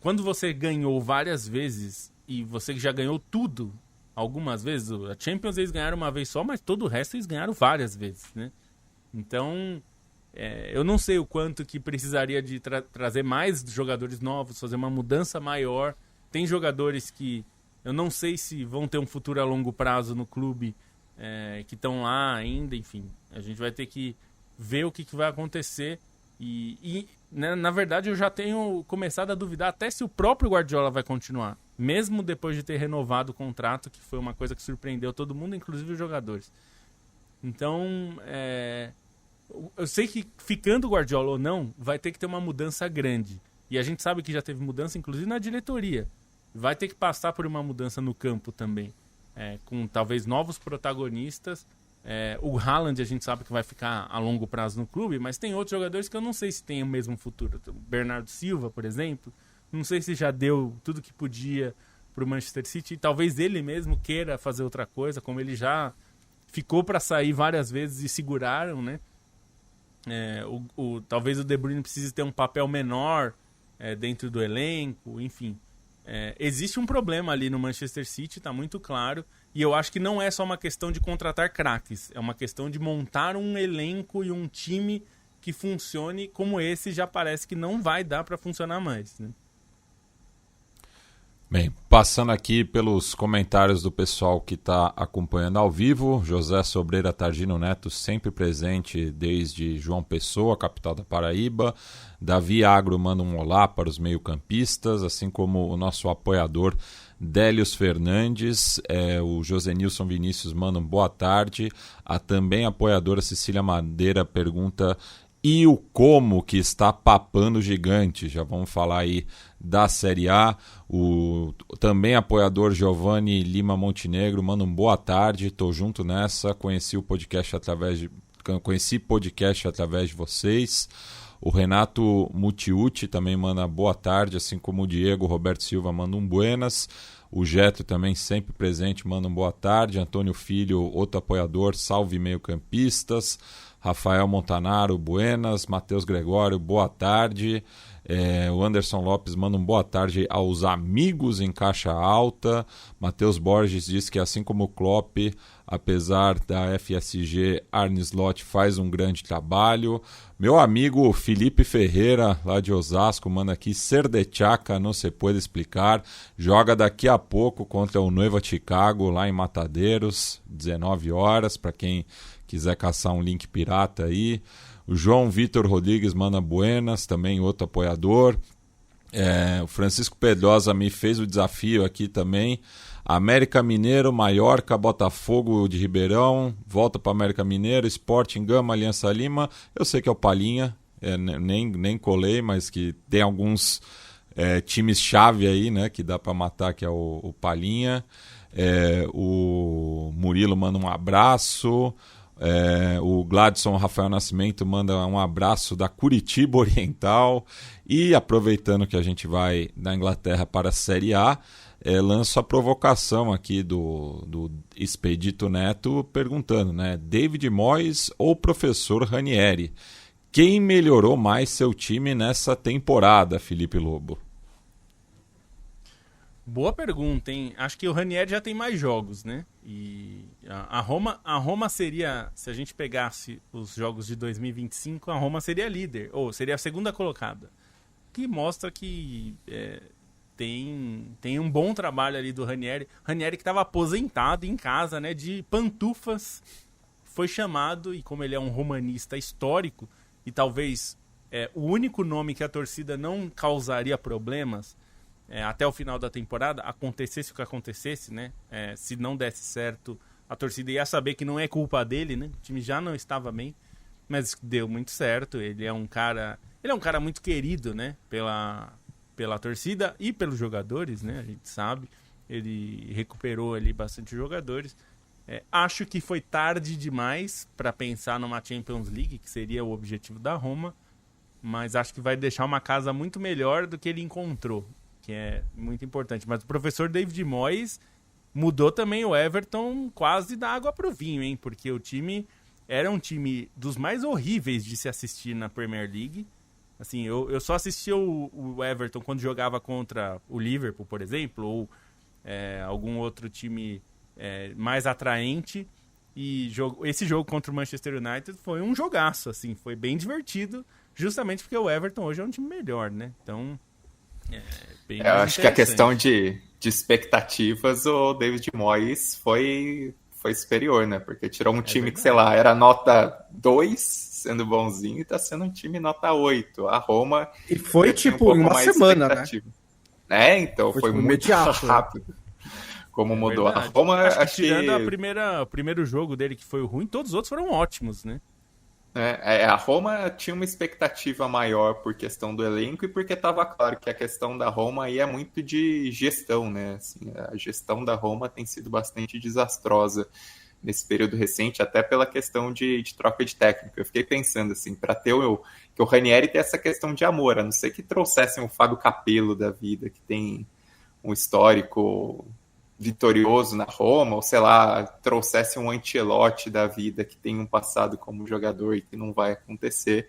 quando você ganhou várias vezes e você já ganhou tudo, algumas vezes, a Champions eles ganharam uma vez só, mas todo o resto eles ganharam várias vezes, né? Então, eu não sei o quanto que precisaria de trazer mais jogadores novos, fazer uma mudança maior. Tem jogadores que eu não sei se vão ter um futuro a longo prazo no clube, que estão lá ainda, enfim. A gente vai ter que ver o que vai acontecer. E né, na verdade, eu já tenho começado a duvidar até se o próprio Guardiola vai continuar. Mesmo depois de ter renovado o contrato, que foi uma coisa que surpreendeu todo mundo, inclusive os jogadores. Então, eu sei que ficando o Guardiola ou não, vai ter que ter uma mudança grande. E a gente sabe que já teve mudança, inclusive na diretoria. Vai ter que passar por uma mudança no campo também. Com talvez novos protagonistas. O Haaland a gente sabe que vai ficar a longo prazo no clube, mas tem outros jogadores que eu não sei se tem o mesmo futuro. O Bernardo Silva, por exemplo, não sei se já deu tudo que podia para o Manchester City. Talvez ele mesmo queira fazer outra coisa, como ele já ficou para sair várias vezes e seguraram, né? Talvez o De Bruyne precise ter um papel menor dentro do elenco, enfim. Existe um problema ali no Manchester City, está muito claro, e eu acho que não é só uma questão de contratar craques, é uma questão de montar um elenco e um time que funcione como esse. Já parece que não vai dar para funcionar mais, né? Bem, passando aqui pelos comentários do pessoal que está acompanhando ao vivo, José Sobreira Targino Neto sempre presente desde João Pessoa, capital da Paraíba. Davi Agro manda um olá para os meio-campistas, assim como o nosso apoiador Délios Fernandes. O Josenilson Vinícius manda um boa tarde. A também apoiadora Cecília Madeira pergunta: E o Como, que está papando gigante. Já vamos falar aí da Série A. O também apoiador Giovanni Lima Montenegro manda um boa tarde, tô junto nessa. Conheci podcast através de vocês. O Renato Mutiuti também manda boa tarde, assim como o Diego Roberto Silva manda um buenas. O Geto também sempre presente, manda um boa tarde. Antônio Filho, outro apoiador, salve meio-campistas. Rafael Montanaro, buenas. Matheus Gregório, boa tarde. O Anderson Lopes manda um boa tarde aos amigos em caixa alta. Matheus Borges diz que assim como o Klopp, apesar da FSG, Arne Slot faz um grande trabalho. Meu amigo Felipe Ferreira, lá de Osasco, manda aqui: ser de Chaca não se pode explicar. Joga daqui a pouco contra o Nueva Chicago, lá em Matadeiros, 19 horas, para quem quiser caçar um link pirata aí. O João Vitor Rodrigues manda buenas, também outro apoiador. O Francisco Pedrosa me fez o desafio aqui também. América Mineiro, Mallorca, Botafogo de Ribeirão, volta para América Mineiro, Sporting, Gama, Aliança Lima. Eu sei que é o Palinha, nem colei, mas que tem alguns times-chave aí, né, que dá para matar, que é o Palinha. O Murilo manda um abraço. O Gladson Rafael Nascimento manda um abraço da Curitiba Oriental. E aproveitando que a gente vai da Inglaterra para a Série A, lanço a provocação aqui do Expedito Neto perguntando, né? David Moyes ou professor Ranieri? Quem melhorou mais seu time nessa temporada, Felipe Lobo? Boa pergunta, hein? Acho que o Ranieri já tem mais jogos, né? E a Roma seria, se a gente pegasse os jogos de 2025, a Roma seria líder, ou seria a segunda colocada. Que mostra que tem um bom trabalho ali do Ranieri. Ranieri que estava aposentado em casa, né? De pantufas, foi chamado, e como ele é um romanista histórico, e talvez o único nome que a torcida não causaria problemas até o final da temporada, acontecesse o que acontecesse, né? Se não desse certo, a torcida ia saber que não é culpa dele, né? O time já não estava bem, mas deu muito certo. Ele é um cara muito querido, né? Pela torcida e pelos jogadores, né? A gente sabe. Ele recuperou ali bastante jogadores. Acho que foi tarde demais para pensar numa Champions League, que seria o objetivo da Roma, mas acho que vai deixar uma casa muito melhor do que ele encontrou, que é muito importante. Mas o professor David Moyes mudou também o Everton quase da água para o vinho, hein? Porque o time era um time dos mais horríveis de se assistir na Premier League. Assim, eu só assistia o Everton quando jogava contra o Liverpool, por exemplo, ou algum outro time mais atraente. E esse jogo contra o Manchester United foi um jogaço, assim, foi bem divertido, justamente porque o Everton hoje é um time melhor, né? Então, bem eu acho que a questão de expectativas, o David Moyes foi superior, né? Porque tirou um time que, sei lá, era nota 2, sendo bonzinho, e tá sendo um time nota 8. A Roma... E foi, tipo, em uma semana, né? Então, foi muito imediato, rápido. Como mudou. A Roma, acho que tirando o primeiro jogo dele, que foi ruim, todos os outros foram ótimos, né? A Roma tinha uma expectativa maior por questão do elenco e porque estava claro que a questão da Roma aí é muito de gestão, né? Assim, a gestão da Roma tem sido bastante desastrosa nesse período recente, até pela questão de troca de técnico. Eu fiquei pensando assim, para ter que o Ranieri tem essa questão de amor, a não ser que trouxessem o Fábio Capello da vida, que tem um histórico vitorioso na Roma, ou sei lá, trouxesse um Ancelotti da vida que tem um passado como jogador e que não vai acontecer,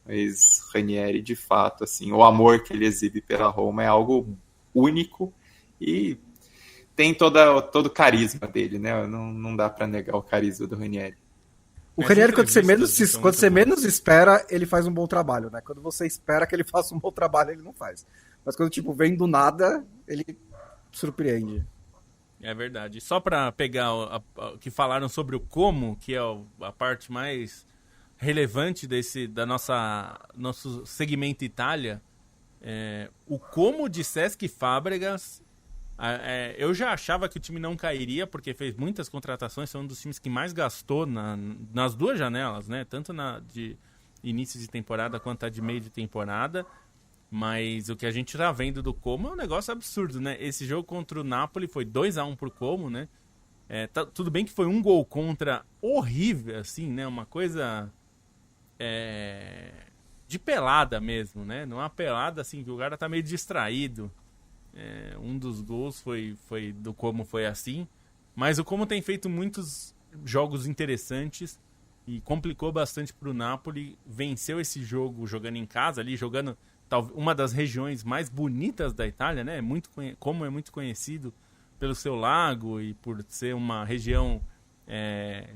mas Ranieri, de fato, assim, o amor que ele exibe pela Roma é algo único e tem todo o carisma dele, né? Não dá para negar o carisma do Ranieri. O Ranieri, quando você menos espera, ele faz um bom trabalho, né? Quando você espera que ele faça um bom trabalho, ele não faz. Mas quando, tipo, vem do nada, ele surpreende. É verdade. Só para pegar o que falaram sobre o Como, que é a parte mais relevante da nosso segmento Itália, o Como de Cesc Fábregas, eu já achava que o time não cairia, porque fez muitas contratações, foi um dos times que mais gastou nas duas janelas, né? Tanto início de temporada quanto a de meio de temporada. Mas o que a gente tá vendo do Como é um negócio absurdo, né? Esse jogo contra o Napoli foi 2-1 pro Como, né? Tudo bem que foi um gol contra horrível, assim, né? Uma coisa de pelada mesmo, né? Não é uma pelada assim que o cara tá meio distraído. Um dos gols foi do Como foi assim. Mas o Como tem feito muitos jogos interessantes e complicou bastante pro Napoli. Venceu esse jogo jogando em casa ali, jogando uma das regiões mais bonitas da Itália, né? Como é muito conhecido pelo seu lago e por ser uma região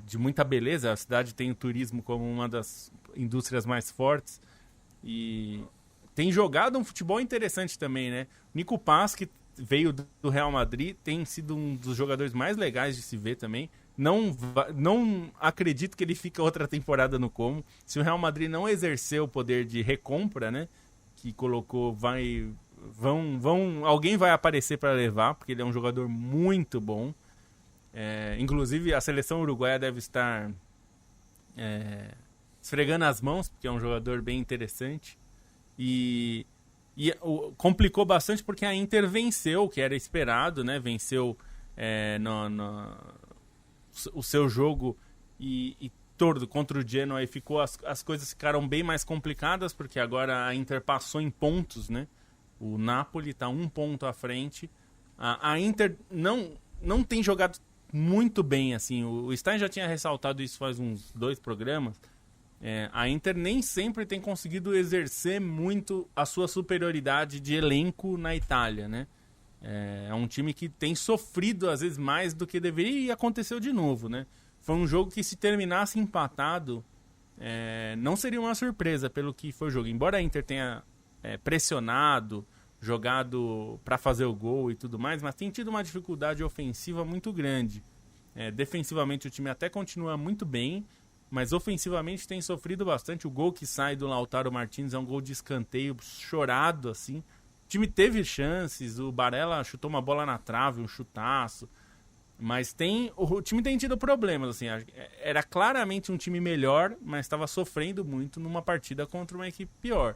de muita beleza. A cidade tem o turismo como uma das indústrias mais fortes e tem jogado um futebol interessante também, né? Nico Paz, que veio do Real Madrid, tem sido um dos jogadores mais legais de se ver também. Não acredito que ele fica outra temporada no Como. Se o Real Madrid não exercer o poder de recompra, né? Que colocou, alguém vai aparecer para levar, porque ele é um jogador muito bom. Inclusive a seleção uruguaia deve estar esfregando as mãos, porque é um jogador bem interessante. E complicou bastante porque a Inter venceu, o que era esperado, né? Venceu o seu jogo e todo contra o Genoa, e as coisas ficaram bem mais complicadas, porque agora a Inter passou em pontos, né? O Napoli está 1 ponto à frente. A Inter não tem jogado muito bem, assim. O Stein já tinha ressaltado isso faz uns 2 programas. A Inter nem sempre tem conseguido exercer muito a sua superioridade de elenco na Itália, né? É um time que tem sofrido às vezes mais do que deveria, e aconteceu de novo, né? Foi um jogo que, se terminasse empatado, não seria uma surpresa pelo que foi o jogo. Embora a Inter tenha pressionado, jogado para fazer o gol e tudo mais, mas tem tido uma dificuldade ofensiva muito grande. Defensivamente o time até continua muito bem, mas ofensivamente tem sofrido bastante. O gol que sai do Lautaro Martínez é um gol de escanteio chorado, assim. O time teve chances, o Barella chutou uma bola na trave, um chutaço. Mas o time tem tido problemas, assim. Era claramente um time melhor, mas estava sofrendo muito numa partida contra uma equipe pior.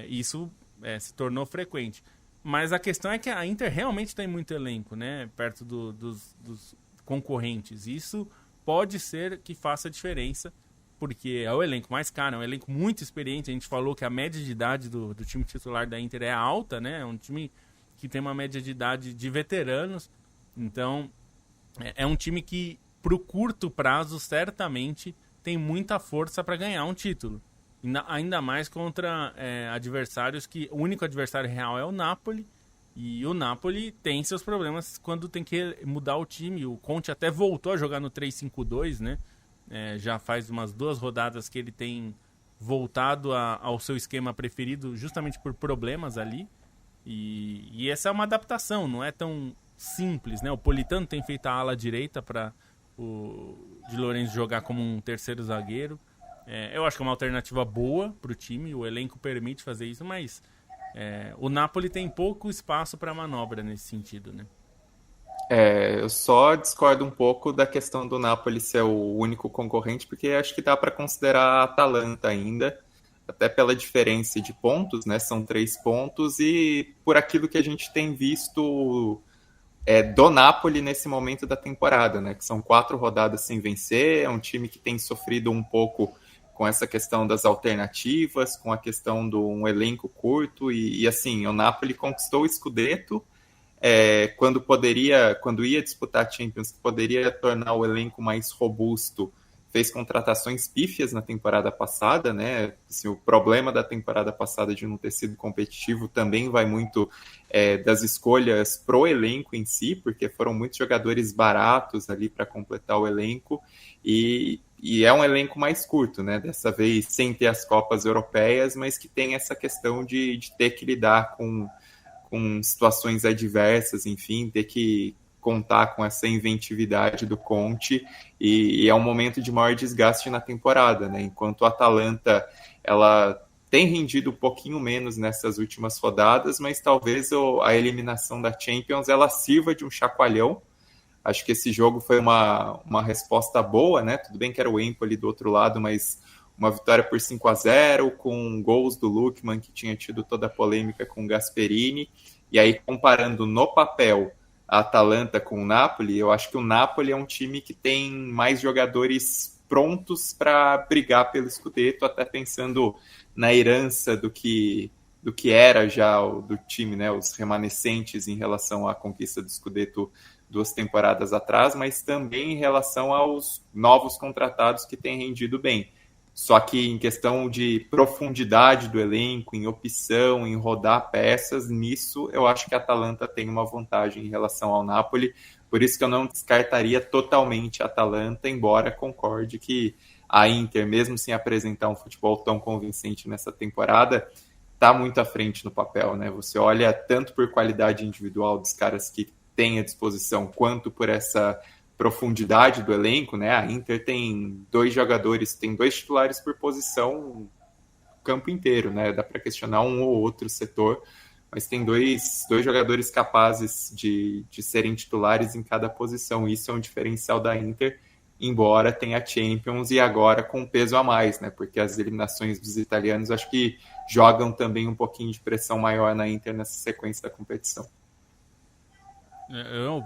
Isso se tornou frequente. Mas a questão é que a Inter realmente tem muito elenco, né? Perto dos concorrentes. Isso pode ser que faça diferença, porque é o elenco mais caro, é um elenco muito experiente. A gente falou que a média de idade do time titular da Inter é alta, né? É um time que tem uma média de idade de veteranos. Então, é um time que, pro curto prazo, certamente tem muita força para ganhar um título. Ainda mais contra adversários que... O único adversário real é o Napoli. E o Napoli tem seus problemas quando tem que mudar o time. O Conte até voltou a jogar no 3-5-2, né? Já faz umas 2 rodadas que ele tem voltado ao seu esquema preferido, justamente por problemas ali. E essa é uma adaptação, não é tão simples, né? O Politano tem feito a ala direita para o Di Lorenzo jogar como um terceiro zagueiro. Eu acho que é uma alternativa boa para o time, o elenco permite fazer isso, mas o Napoli tem pouco espaço para manobra nesse sentido, né? Eu só discordo um pouco da questão do Napoli ser o único concorrente, porque acho que dá para considerar a Atalanta ainda, até pela diferença de pontos, né? São 3 pontos, e por aquilo que a gente tem visto do Napoli nesse momento da temporada, né? Que são 4 rodadas sem vencer, é um time que tem sofrido um pouco com essa questão das alternativas, com a questão de um elenco curto, e assim, o Napoli conquistou o Scudetto, quando ia disputar a Champions, poderia tornar o elenco mais robusto, fez contratações pífias na temporada passada, né? Assim, o problema da temporada passada de não ter sido competitivo também vai muito das escolhas pro elenco em si, porque foram muitos jogadores baratos ali para completar o elenco, e é um elenco mais curto, né? Dessa vez sem ter as Copas Europeias, mas que tem essa questão de ter que lidar com situações adversas, enfim, ter que contar com essa inventividade do Conte, e é um momento de maior desgaste na temporada, né? Enquanto o Atalanta, ela tem rendido um pouquinho menos nessas últimas rodadas, mas talvez a eliminação da Champions ela sirva de um chacoalhão. Acho que esse jogo foi uma resposta boa, né? Tudo bem que era o Empoli do outro lado, mas uma vitória por 5-0, com gols do Lookman, que tinha tido toda a polêmica com o Gasperini. E aí, comparando no papel a Atalanta com o Napoli, eu acho que o Napoli é um time que tem mais jogadores prontos para brigar pelo Scudetto, até pensando na herança do que era já do time, né, os remanescentes em relação à conquista do Scudetto 2 temporadas atrás, mas também em relação aos novos contratados que têm rendido bem. Só que em questão de profundidade do elenco, em opção, em rodar peças, nisso eu acho que a Atalanta tem uma vantagem em relação ao Napoli. Por isso que eu não descartaria totalmente a Atalanta, embora concorde que a Inter, mesmo sem apresentar um futebol tão convincente nessa temporada, está muito à frente no papel, né? Você olha tanto por qualidade individual dos caras que tem à disposição, quanto por essa profundidade do elenco, né? A Inter tem 2 jogadores, tem 2 titulares por posição o campo inteiro, né? Dá para questionar um ou outro setor, mas tem dois jogadores capazes de serem titulares em cada posição. Isso é um diferencial da Inter, embora tenha Champions e agora com peso a mais, né? Porque as eliminações dos italianos acho que jogam também um pouquinho de pressão maior na Inter nessa sequência da competição. Eu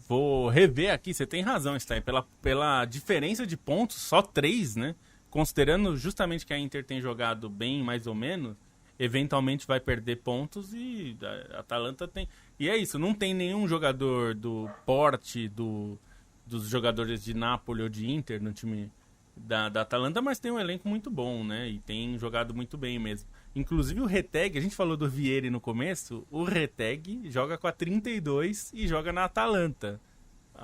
vou rever aqui, você tem razão, Stein, pela diferença de pontos, só 3, né? Considerando justamente que a Inter tem jogado bem, mais ou menos, eventualmente vai perder pontos e a Atalanta tem... E é isso, não tem nenhum jogador do porte dos jogadores de Napoli ou de Inter no time da Atalanta, mas tem um elenco muito bom, né? E tem jogado muito bem mesmo. Inclusive o Retegui, a gente falou do Vieri no começo, o Retegui joga com a 32 e joga na Atalanta.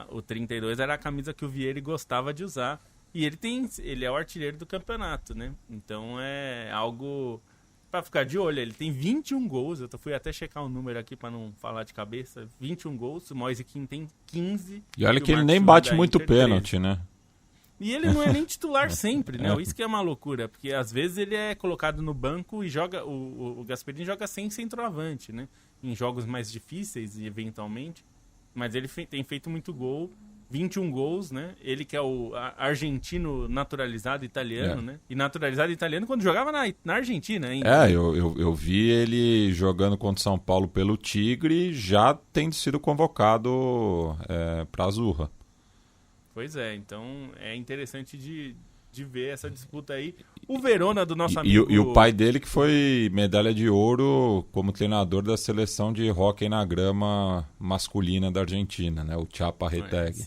O 32 era a camisa que o Vieri gostava de usar. E ele é o artilheiro do campeonato, né? Então é algo para ficar de olho. Ele tem 21 gols, eu fui até checar o número aqui para não falar de cabeça. 21 gols, o Moise Kean tem 15. E olha que ele nem bate muito pênalti, 13. Né? E ele não é nem titular sempre, né? Isso que é uma loucura, porque às vezes ele é colocado no banco e joga. O Gasperini joga sem centroavante, né? Em jogos mais difíceis, eventualmente. Mas ele tem feito muito gol, 21 gols, né? Ele que é o argentino naturalizado italiano, né? E naturalizado italiano quando jogava na Argentina ainda. Eu vi ele jogando contra o São Paulo pelo Tigre, já tendo sido convocado para a Azurra. Pois é, então é interessante de ver essa disputa aí. O Verona do nosso amigo... E o pai dele que foi medalha de ouro como treinador da seleção de hóquei na grama masculina da Argentina, né? O Chapa Retegui.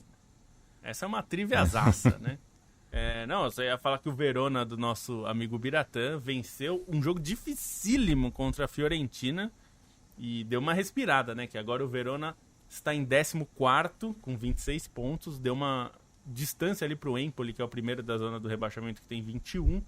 Essa é uma triviazaça, né? Não, eu só ia falar que o Verona do nosso amigo Biratã venceu um jogo dificílimo contra a Fiorentina e deu uma respirada, né? Que agora o Verona está em 14º com 26 pontos, deu uma distância ali para o Empoli, que é o primeiro da zona do rebaixamento, que tem 21.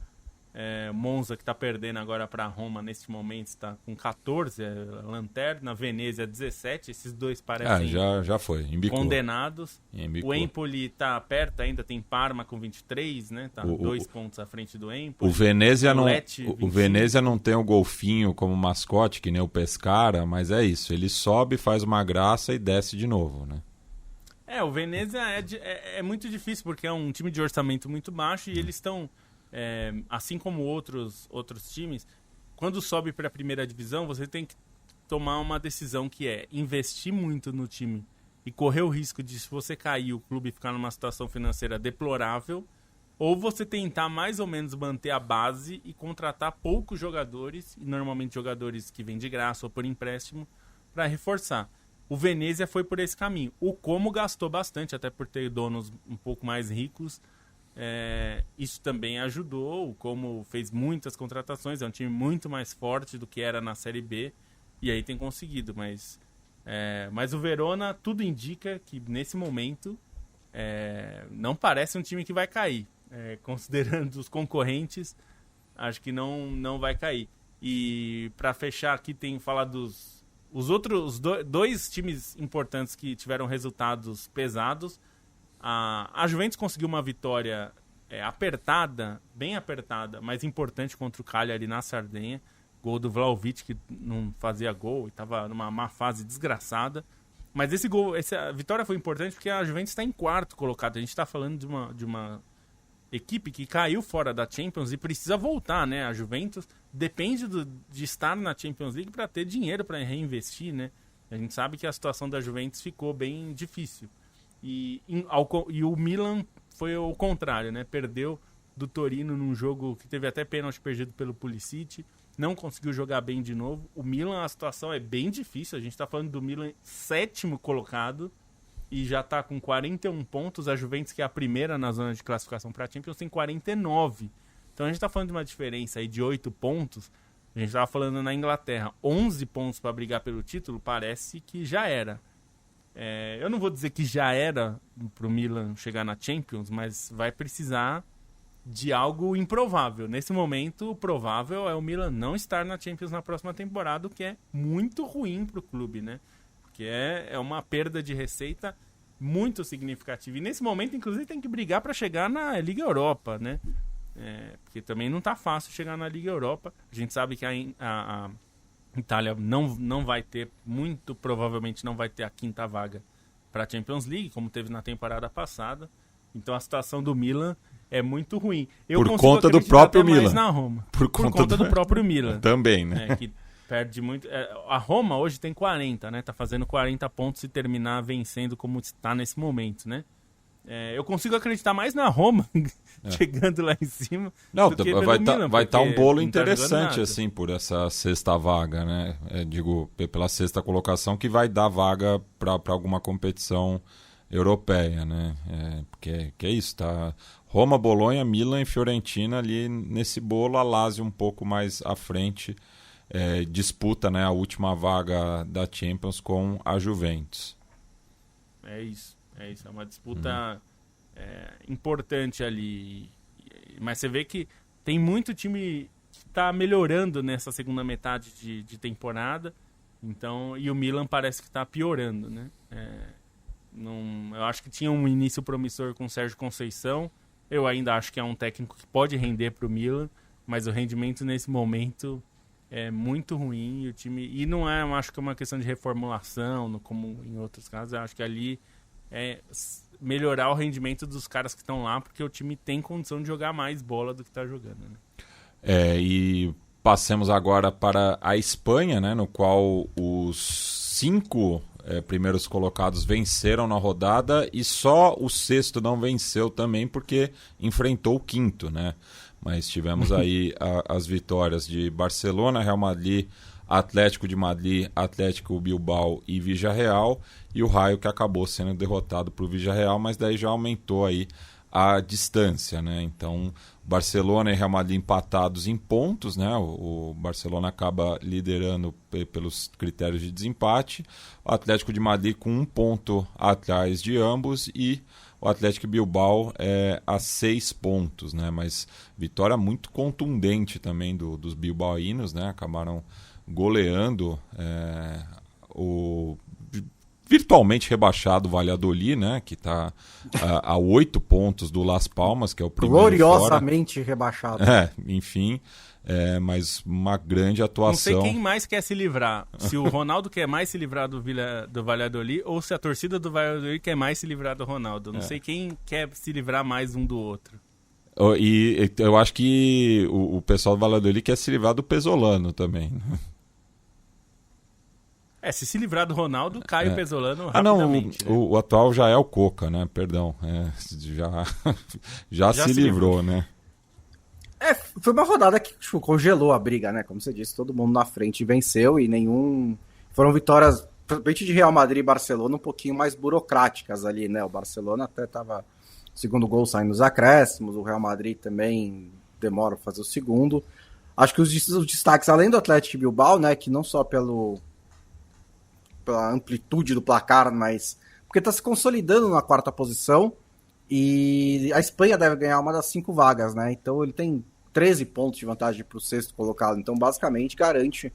Monza, que está perdendo agora para a Roma neste momento, está com 14, lanterna. Venezia 17, esses dois parecem já foi, embicou. Condenados. Embicou. O Empoli está perto ainda, tem Parma com 23, né? Tá 2 pontos à frente do Empoli. O Venezia não tem o golfinho como mascote, que nem o Pescara, mas é isso, ele sobe, faz uma graça e desce de novo, né? O Venezia é muito difícil, porque é um time de orçamento muito baixo e eles estão... assim como outros times, quando sobe para a primeira divisão, você tem que tomar uma decisão que é investir muito no time e correr o risco de, se você cair, o clube ficar numa situação financeira deplorável, ou você tentar mais ou menos manter a base e contratar poucos jogadores, e normalmente jogadores que vêm de graça ou por empréstimo, para reforçar. O Venezia foi por esse caminho. O Como gastou bastante, até por ter donos um pouco mais ricos. Isso também ajudou. O Como fez muitas contratações, é um time muito mais forte do que era na Série B, e aí tem conseguido. Mas o Verona, tudo indica que nesse momento não parece um time que vai cair. Considerando os concorrentes, acho que não vai cair. E para fechar aqui, tem que falar dos outros dois times importantes que tiveram resultados pesados. A Juventus conseguiu uma vitória apertada, bem apertada, mas importante contra o Cagliari na Sardenha. Gol do Vlahovic, que não fazia gol e estava numa má fase desgraçada. Mas essa vitória foi importante porque a Juventus está em 4º colocado. A gente está falando de uma equipe que caiu fora da Champions e precisa voltar, né? A Juventus depende de estar na Champions League para ter dinheiro para reinvestir, né? A gente sabe que a situação da Juventus ficou bem difícil. E o Milan foi o contrário, né? Perdeu do Torino num jogo que teve até pênalti perdido pelo Pulisic, não conseguiu jogar bem de novo. O Milan, a situação é bem difícil, a gente está falando do Milan 7º colocado e já está com 41 pontos, a Juventus, que é a primeira na zona de classificação para a Champions, tem 49. Então a gente está falando de uma diferença aí de 8 pontos, a gente estava falando na Inglaterra, 11 pontos para brigar pelo título, parece que já era. Eu não vou dizer que já era para o Milan chegar na Champions, mas vai precisar de algo improvável. Nesse momento, o provável é o Milan não estar na Champions na próxima temporada, o que é muito ruim para o clube, né? Porque é uma perda de receita muito significativa. E nesse momento, inclusive, tem que brigar para chegar na Liga Europa, né? Porque também não está fácil chegar na Liga Europa. A gente sabe que a Itália não vai ter, muito provavelmente não vai ter a 5ª vaga para a Champions League, como teve na temporada passada. Então a situação do Milan é muito ruim. Por conta do próprio Milan. Na Roma. Por conta do próprio Milan. Também, né? Que perde muito. A Roma hoje tem 40, né? Tá fazendo 40 pontos e terminar vencendo como está nesse momento, né? Eu consigo acreditar mais na Roma chegando lá em cima. Não, do que vai Milan, estar um bolo não tá interessante assim por essa 6ª vaga, né? Digo, pela 6ª colocação, que vai dar vaga para alguma competição europeia, né? Porque é isso, tá? Roma, Bolonha, Milan e Fiorentina ali nesse bolo, a Lazio um pouco mais à frente, disputa, né, a última vaga da Champions com a Juventus. É isso, é uma disputa importante ali, mas você vê que tem muito time que está melhorando nessa segunda metade de temporada, então, e o Milan parece que está piorando, né? Eu acho que tinha um início promissor com o Sérgio Conceição. Eu ainda acho que é um técnico que pode render para o Milan, mas o rendimento nesse momento é muito ruim. E o time, e não eu acho que é uma questão de reformulação, como em outros casos. Eu acho que ali é melhorar o rendimento dos caras que estão lá, porque o time tem condição de jogar mais bola do que está jogando, né? E passemos agora para a Espanha, né, no qual os 5 primeiros colocados venceram na rodada e só o 6º não venceu também porque enfrentou o 5º, né? Mas tivemos aí as vitórias de Barcelona, Real Madrid, Atlético de Madrid, Atlético Bilbao e Villarreal, e o Raio que acabou sendo derrotado por Villarreal, mas daí já aumentou aí a distância, né? Então, Barcelona e Real Madrid empatados em pontos, né? O Barcelona acaba liderando pelos critérios de desempate, o Atlético de Madrid com 1 ponto atrás de ambos e o Atlético Bilbao a 6 pontos, né? Mas vitória muito contundente também dos bilbaínos, né? Acabaram goleando o virtualmente rebaixado Valladolid, né, que está a 8 pontos do Las Palmas, que é o primeiro gloriosamente fora. Rebaixado. Enfim, mas uma grande atuação. Não sei quem mais quer se livrar, se o Ronaldo quer mais se livrar do Valladolid ou se a torcida do Valladolid quer mais se livrar do Ronaldo. Não sei quem quer se livrar mais um do outro. E eu acho que o pessoal do Valladolid quer se livrar do Pesolano também. Se livrar do Ronaldo, cai o Pesolano rapidamente. O atual já é o Coca, né? Perdão. Já se livrou, né? Foi uma rodada que congelou a briga, né? Como você disse, todo mundo na frente venceu e foram vitórias, principalmente de Real Madrid e Barcelona, um pouquinho mais burocráticas ali, né? O Barcelona até tava segundo gol saindo nos acréscimos, o Real Madrid também demora para fazer o segundo. Acho que os destaques, além do Atlético Bilbao, né? Que não só pela amplitude do placar, mas porque está se consolidando na 4ª posição e a Espanha deve ganhar uma das 5 vagas, né? Então ele tem 13 pontos de vantagem para o 6º colocado, então basicamente garante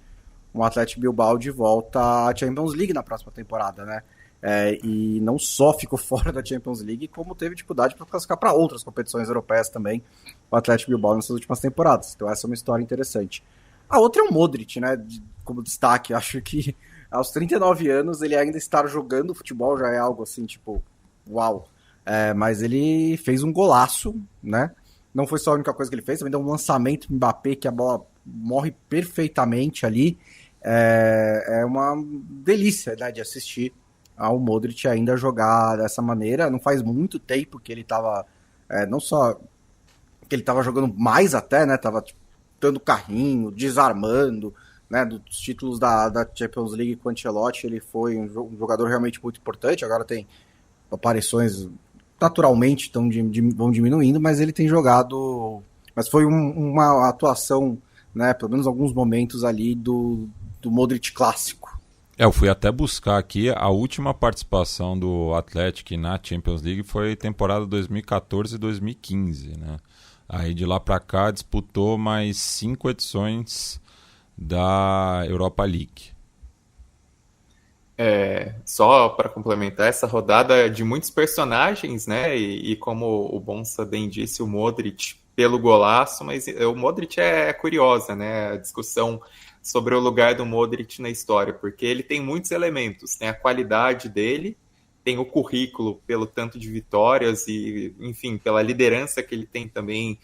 um Atlético Bilbao de volta à Champions League na próxima temporada, né? E não só ficou fora da Champions League, como teve dificuldade para classificar para outras competições europeias também, o Atlético Bilbao nessas últimas temporadas. Então essa é uma história interessante. A outra é o Modric, né? Como destaque, acho que aos 39 anos, ele ainda estar jogando futebol já é algo assim, tipo, uau. Mas ele fez um golaço, né? não foi só a única coisa que ele fez, também deu um lançamento do Mbappé que a bola morre perfeitamente ali. É uma delícia, né, de assistir ao Modric ainda jogar dessa maneira. Não faz muito tempo que ele estava, não só que ele estava jogando mais até, né, estava dando carrinho, desarmando, né, dos títulos da Champions League com o Ancelotti, ele foi um jogador realmente muito importante. Agora tem aparições naturalmente vão diminuindo, mas ele tem jogado, mas foi uma atuação, né, pelo menos alguns momentos ali do Modric clássico. Eu fui até buscar aqui, a última participação do Atlético na Champions League foi temporada 2014 e 2015, né? Aí de lá para cá disputou mais 5 edições da Europa League. Só para complementar, essa rodada de muitos personagens, né? E como o Bonsa bem disse, o Modric pelo golaço, mas o Modric é curiosa, né? A discussão sobre o lugar do Modric na história, porque ele tem muitos elementos, tem a qualidade dele, tem o currículo pelo tanto de vitórias e, enfim, pela liderança que ele tem também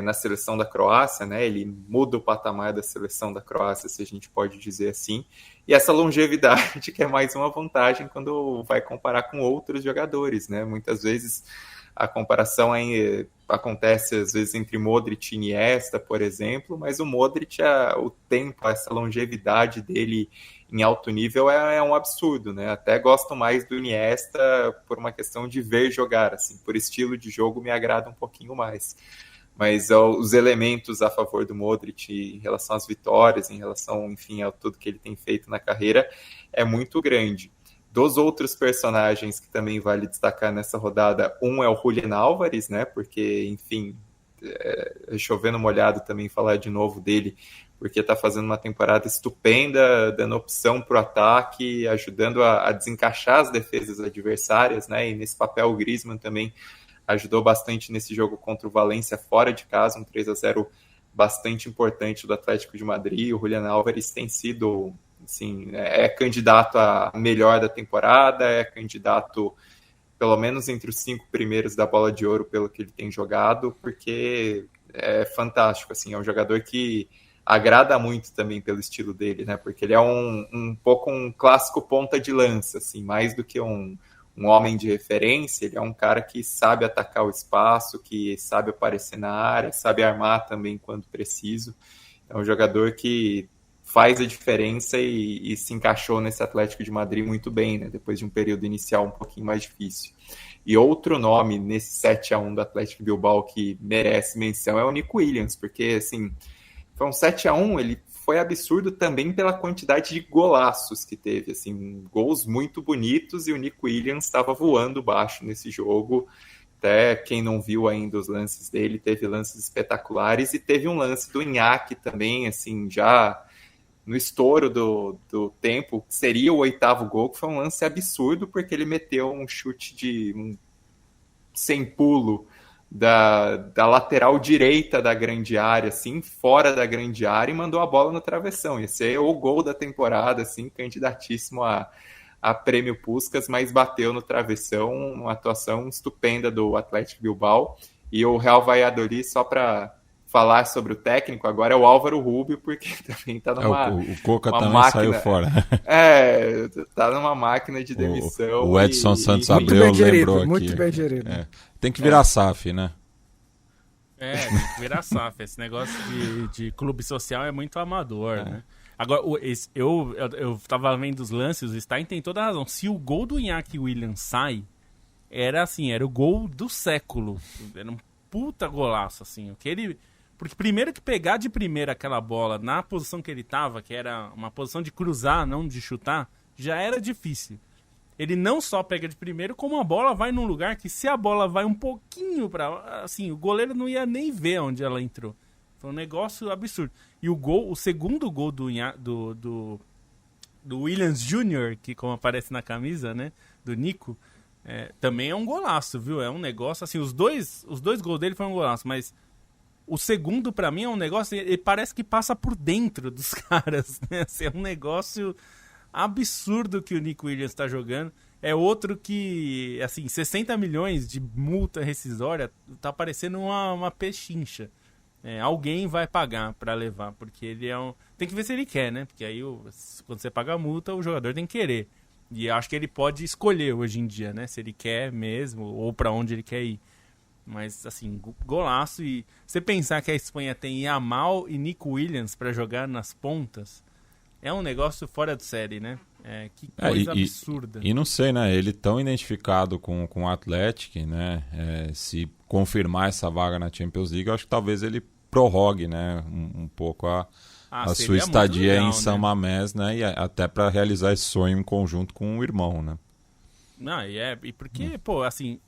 na seleção da Croácia, né? Ele muda o patamar da seleção da Croácia, se a gente pode dizer assim, e essa longevidade que é mais uma vantagem quando vai comparar com outros jogadores, né? Muitas vezes a comparação acontece às vezes entre Modric e Iniesta, por exemplo, mas o Modric, o tempo, essa longevidade dele em alto nível é um absurdo, né? Até gosto mais do Iniesta por uma questão de ver jogar, assim, por estilo de jogo me agrada um pouquinho mais. Mas os elementos a favor do Modric em relação às vitórias, em relação, enfim, a tudo que ele tem feito na carreira, é muito grande. Dos outros personagens que também vale destacar nessa rodada, um é o Julián Álvares, né? Porque, enfim, chovendo molhado também falar de novo dele, porque está fazendo uma temporada estupenda, dando opção para o ataque, ajudando a desencaixar as defesas adversárias, né? E nesse papel o Griezmann também ajudou bastante nesse jogo contra o Valência fora de casa, um 3-0 bastante importante do Atlético de Madrid. O Julián Álvares tem sido, assim, candidato a melhor da temporada, é candidato pelo menos entre os 5 primeiros da Bola de Ouro pelo que ele tem jogado, porque é fantástico, assim, é um jogador que agrada muito também pelo estilo dele, né? Porque ele é um pouco um clássico ponta de lança, assim, mais do que um homem de referência. Ele é um cara que sabe atacar o espaço, que sabe aparecer na área, sabe armar também quando preciso. É um jogador que faz a diferença e se encaixou nesse Atlético de Madrid muito bem, né? Depois de um período inicial um pouquinho mais difícil. E outro nome nesse 7-1 do Atlético Bilbao que merece menção é o Nico Williams, porque, assim, foi um 7-1, ele foi absurdo também pela quantidade de golaços que teve, assim, gols muito bonitos, e o Nico Williams estava voando baixo nesse jogo. Até quem não viu ainda os lances dele, teve lances espetaculares, e teve um lance do Iñaki também, assim, já no estouro do tempo, seria o 8º gol, que foi um lance absurdo, porque ele meteu um chute sem pulo da lateral direita da grande área, assim, fora da grande área, e mandou a bola no travessão. Ia ser o gol da temporada, assim, candidatíssimo a prêmio Puskás, mas bateu no travessão. Uma atuação estupenda do Atlético Bilbao. E o Real Valladolid, só para falar sobre o técnico, agora é o Álvaro Rubio, porque também tá numa o Coca uma também máquina, saiu fora. Tá numa máquina de demissão. O Edson Santos muito Abreu bem gerido, lembrou aqui. muito bem gerido. Tem que virar SAF, né? Tem que virar SAF. Esse negócio de clube social é muito amador, né? Agora, eu tava vendo os lances, o Stein tem toda a razão. Se o gol do Iñaki Williams sai, era o gol do século. Era um puta golaço, assim. Porque primeiro que pegar de primeira aquela bola na posição que ele tava, que era uma posição de cruzar, não de chutar, já era difícil. Ele não só pega de primeiro, como a bola vai num lugar que, se a bola vai um pouquinho pra... Assim, o goleiro não ia nem ver onde ela entrou. Foi um negócio absurdo. E o segundo gol do Williams Jr., que como aparece na camisa, né, do Nico, também é um golaço, viu? É um negócio, assim, os dois gols dele foram um golaço, mas o segundo, pra mim, é um negócio, ele parece que passa por dentro dos caras, né? Assim, é um negócio absurdo que o Nico Williams está jogando. é outro que, assim, 60 milhões de multa rescisória tá parecendo uma pechincha. Alguém vai pagar pra levar, porque ele é um... Tem que ver se ele quer, né? Porque aí, quando você paga a multa, o jogador tem que querer. E acho que ele pode escolher hoje em dia, né? Se ele quer mesmo, ou pra onde ele quer ir. Mas, assim, golaço. E você pensar que a Espanha tem Yamal e Nico Williams pra jogar nas pontas, é um negócio fora de série, né? Que coisa absurda. E não sei, né? Ele tão identificado com o Atlético, né? Se confirmar essa vaga na Champions League, eu acho que talvez ele prorrogue, né? Um pouco a sua estadia legal, em San Mamés, né? E até para realizar esse sonho em conjunto com o irmão, né? Não, e porque, pô, assim,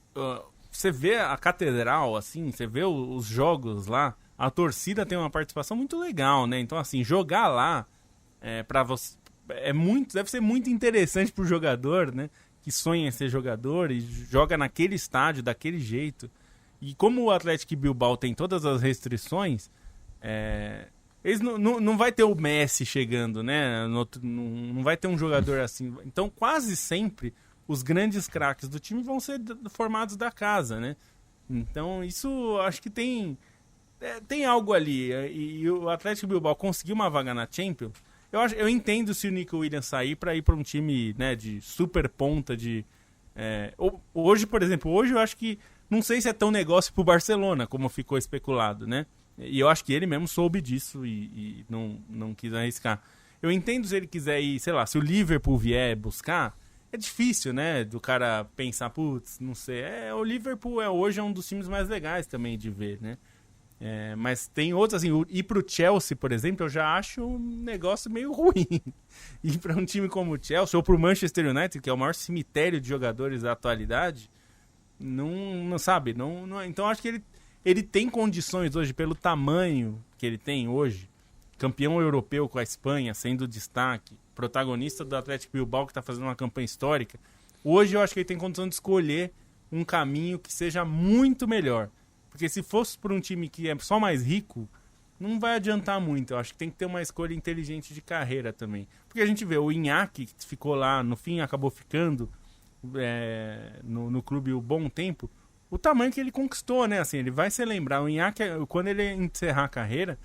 você vê a catedral, assim, você vê os jogos lá, a torcida tem uma participação muito legal, né? Então, assim, jogar lá para você deve ser muito interessante pro jogador, né? Que sonha em ser jogador e joga naquele estádio, daquele jeito. E como o Atlético Bilbao tem todas as restrições, eles não vai ter o Messi chegando, né? Não vai ter um jogador assim. Então, quase sempre, os grandes craques do time vão ser formados da casa, né? Então, isso acho que tem algo ali. E o Atlético Bilbao conseguiu uma vaga na Champions. Eu entendo se o Nico Williams sair para ir para um time, né, de super ponta. Hoje, por exemplo, eu acho que não sei se é tão negócio pro Barcelona, como ficou especulado, né? E eu acho que ele mesmo soube disso e não quis arriscar. Eu entendo se ele quiser ir, sei lá, se o Liverpool vier buscar, é difícil, né? Do cara pensar, putz, não sei. O Liverpool hoje é um dos times mais legais também de ver, né? Mas tem outros, assim, ir pro Chelsea, por exemplo, eu já acho um negócio meio ruim. Ir pra um time como o Chelsea, ou pro Manchester United, que é o maior cemitério de jogadores da atualidade, não sabe, então acho que ele tem condições hoje, pelo tamanho que ele tem hoje, campeão europeu com a Espanha, sendo destaque, protagonista do Atlético Bilbao, que está fazendo uma campanha histórica. Hoje eu acho que ele tem condição de escolher um caminho que seja muito melhor. Porque se fosse por um time que é só mais rico, não vai adiantar muito. Eu acho que tem que ter uma escolha inteligente de carreira também. Porque a gente vê o Iñaki, que ficou lá, no fim acabou ficando no clube um bom tempo, o tamanho que ele conquistou, né? Assim, ele vai se lembrar. O Iñaki, quando ele encerrar a carreira,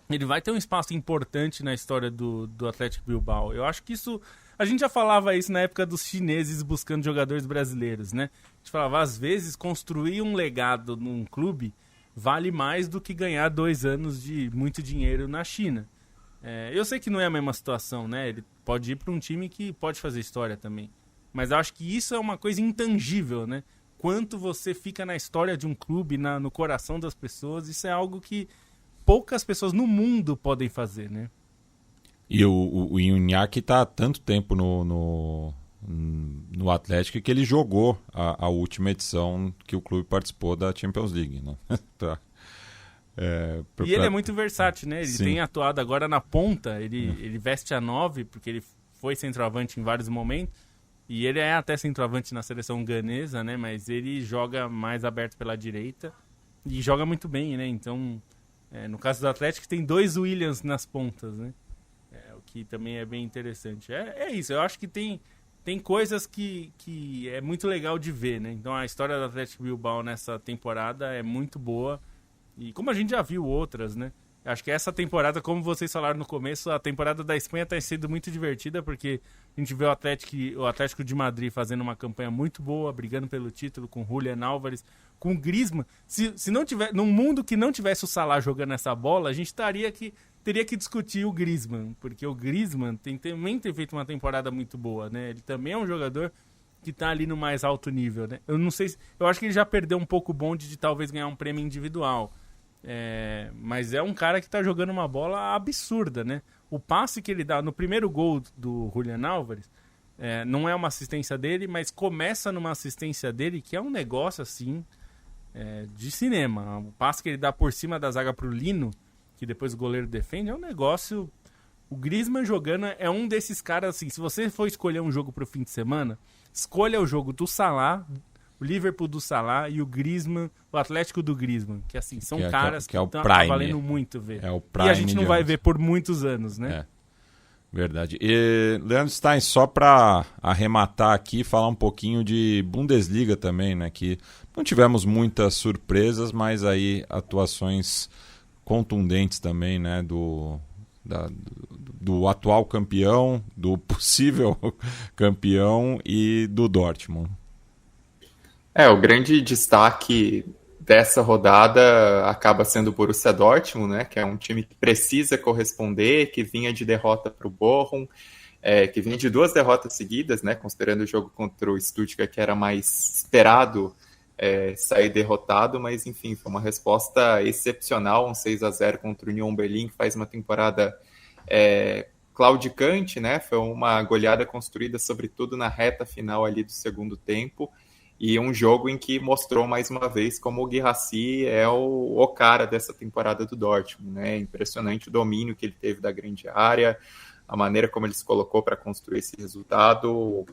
ele vai ter um espaço importante na história do Atlético Bilbao. Eu acho que isso... A gente já falava isso na época dos chineses buscando jogadores brasileiros, né? A gente falava, às vezes, construir um legado num clube vale mais do que ganhar 2 anos de muito dinheiro na China. Eu sei que não é a mesma situação, né? Ele pode ir para um time que pode fazer história também. Mas eu acho que isso é uma coisa intangível, né? Quanto você fica na história de um clube, no coração das pessoas, isso é algo que poucas pessoas no mundo podem fazer, né? E o Iñaki está há tanto tempo no Atlético que ele jogou a última edição que o clube participou da Champions League, né? E ele é muito versátil, né? Ele Sim. tem atuado agora na ponta, ele veste a 9, porque ele foi centroavante em vários momentos, e ele é até centroavante na seleção ganesa, né? Mas ele joga mais aberto pela direita e joga muito bem, né? Então, no caso do Atlético, tem 2 Williams nas pontas, né? O que também é bem interessante. É isso, eu acho que tem coisas que é muito legal de ver, né? Então a história do Atlético Bilbao nessa temporada é muito boa. E como a gente já viu outras, né? Acho que essa temporada, como vocês falaram no começo, a temporada da Espanha tem sido muito divertida, porque a gente vê o Atlético de Madrid fazendo uma campanha muito boa, brigando pelo título com Julián Álvares, com Griezmann. Se não tiver, num mundo que não tivesse o Salah jogando essa bola, a gente teria que discutir o Griezmann, porque o Griezmann também tem feito uma temporada muito boa, né? Ele também é um jogador que tá ali no mais alto nível, né? Eu não sei, eu acho que ele já perdeu um pouco o bonde de talvez ganhar um prêmio individual. Mas é um cara que tá jogando uma bola absurda, né? O passe que ele dá no primeiro gol do Julián Álvares não é uma assistência dele, mas começa numa assistência dele que é um negócio assim de cinema. O passe que ele dá por cima da zaga pro Lino, que depois o goleiro defende, é um negócio... O Griezmann jogando é um desses caras assim, se você for escolher um jogo pro fim de semana, escolha o jogo do Salah, o Liverpool do Salah e o Griezmann, o Atlético do Griezmann, que assim, são caras que é o estão Prime. valendo muito ver. É o Prime e a gente não vai ver por muitos anos, né? Verdade. E, Leandro Stein, só para arrematar aqui, falar um pouquinho de Bundesliga também, né? Que não tivemos muitas surpresas, mas aí atuações contundentes também, né? Do atual campeão, do possível campeão e do Dortmund. O grande destaque dessa rodada acaba sendo o Borussia Dortmund, né, que é um time que precisa corresponder, que vinha de derrota para o Bochum, que vinha de 2 derrotas seguidas, né, considerando o jogo contra o Stuttgart, que era mais esperado sair derrotado, mas enfim, foi uma resposta excepcional, um 6-0 contra o Union Berlin, que faz uma temporada claudicante, né, foi uma goleada construída sobretudo na reta final ali do segundo tempo, e um jogo em que mostrou mais uma vez como o Guirassy é o cara dessa temporada do Dortmund, né? Impressionante o domínio que ele teve da grande área, a maneira como ele se colocou para construir esse resultado.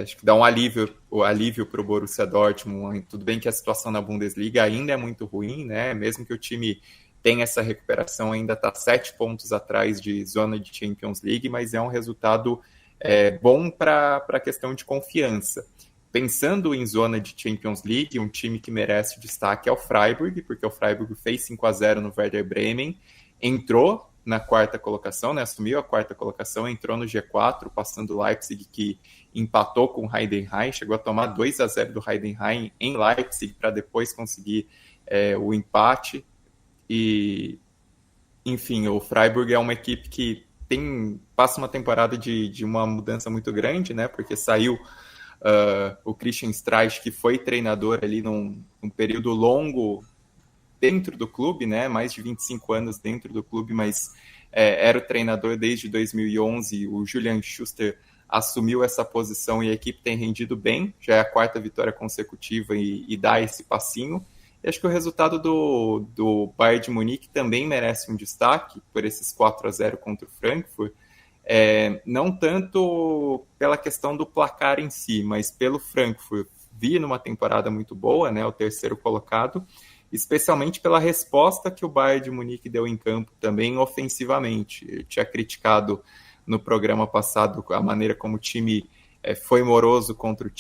Acho que dá um alívio para o Borussia Dortmund. Tudo bem que a situação na Bundesliga ainda é muito ruim, né? Mesmo que o time tenha essa recuperação, ainda está 7 pontos atrás de zona de Champions League, mas é um resultado bom para a questão de confiança. Pensando em zona de Champions League, um time que merece destaque é o Freiburg, porque o Freiburg fez 5-0 no Werder Bremen, entrou na 4ª colocação, né, assumiu a 4ª colocação, entrou no G4, passando o Leipzig, que empatou com o Heidenheim, chegou a tomar 2-0 do Heidenheim em Leipzig, para depois conseguir o empate. E, enfim, o Freiburg é uma equipe que passa uma temporada de uma mudança muito grande, né, porque saiu o Christian Streich, que foi treinador ali num período longo dentro do clube, né, mais de 25 anos dentro do clube, mas era o treinador desde 2011, o Julian Schuster assumiu essa posição e a equipe tem rendido bem, já é a 4ª vitória consecutiva e dá esse passinho. E acho que o resultado do Bayern de Munique também merece um destaque por esses 4-0 contra o Frankfurt, não tanto pela questão do placar em si, mas pelo Frankfurt vir numa temporada muito boa, né, o 3º colocado, especialmente pela resposta que o Bayern de Munique deu em campo também ofensivamente. Eu tinha criticado no programa passado a maneira como o time foi moroso contra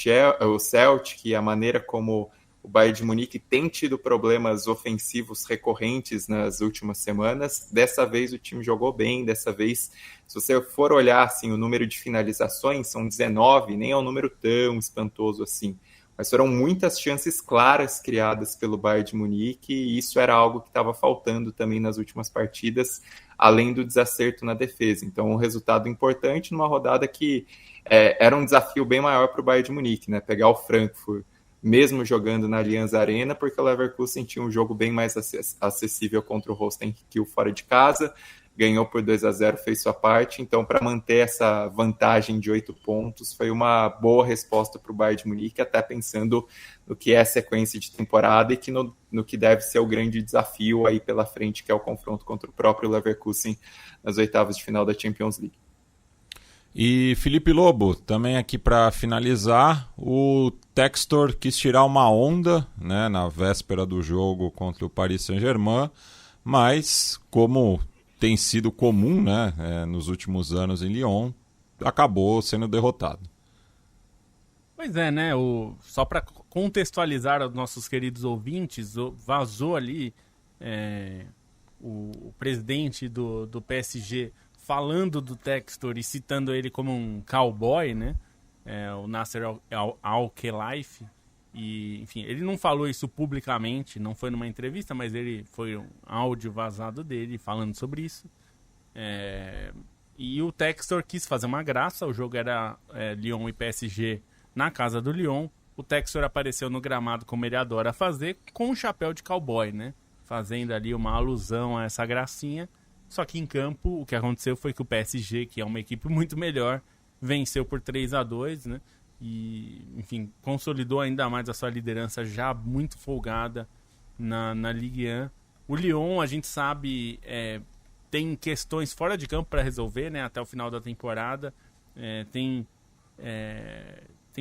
o Celtic, e a maneira como o Bayern de Munique tem tido problemas ofensivos recorrentes nas últimas semanas. Dessa vez o time jogou bem, dessa vez, se você for olhar assim, o número de finalizações, são 19, nem é um número tão espantoso assim, mas foram muitas chances claras criadas pelo Bayern de Munique, e isso era algo que estava faltando também nas últimas partidas, além do desacerto na defesa. Então, um resultado importante numa rodada que era um desafio bem maior para o Bayern de Munique, né? Pegar o Frankfurt, mesmo jogando na Allianz Arena, porque o Leverkusen tinha um jogo bem mais acessível contra o Holstein Kiel fora de casa, ganhou por 2-0, fez sua parte. Então, para manter essa vantagem de 8 pontos, foi uma boa resposta para o Bayern de Munique, até pensando no que é a sequência de temporada e que no que deve ser o grande desafio aí pela frente, que é o confronto contra o próprio Leverkusen nas oitavas de final da Champions League. E Felipe Lobo, também aqui para finalizar, o Textor quis tirar uma onda, né, na véspera do jogo contra o Paris Saint-Germain, mas como tem sido comum, né, nos últimos anos em Lyon, acabou sendo derrotado. Pois é, né? Só para contextualizar aos nossos queridos ouvintes, vazou ali o presidente do PSG falando do Textor e citando ele como um cowboy, né? O Nasser Al-Khelaifi. E, enfim, ele não falou isso publicamente, não foi numa entrevista, mas foi um áudio vazado dele falando sobre isso. E o Textor quis fazer uma graça, o jogo era Lyon e PSG na casa do Lyon. O Textor apareceu no gramado, como ele adora fazer, com um chapéu de cowboy, né? Fazendo ali uma alusão a essa gracinha. Só que em campo, o que aconteceu foi que o PSG, que é uma equipe muito melhor, venceu por 3-2, né? E, enfim, consolidou ainda mais a sua liderança já muito folgada na Ligue 1. O Lyon, a gente sabe, tem questões fora de campo para resolver, né? Até o final da temporada. Tem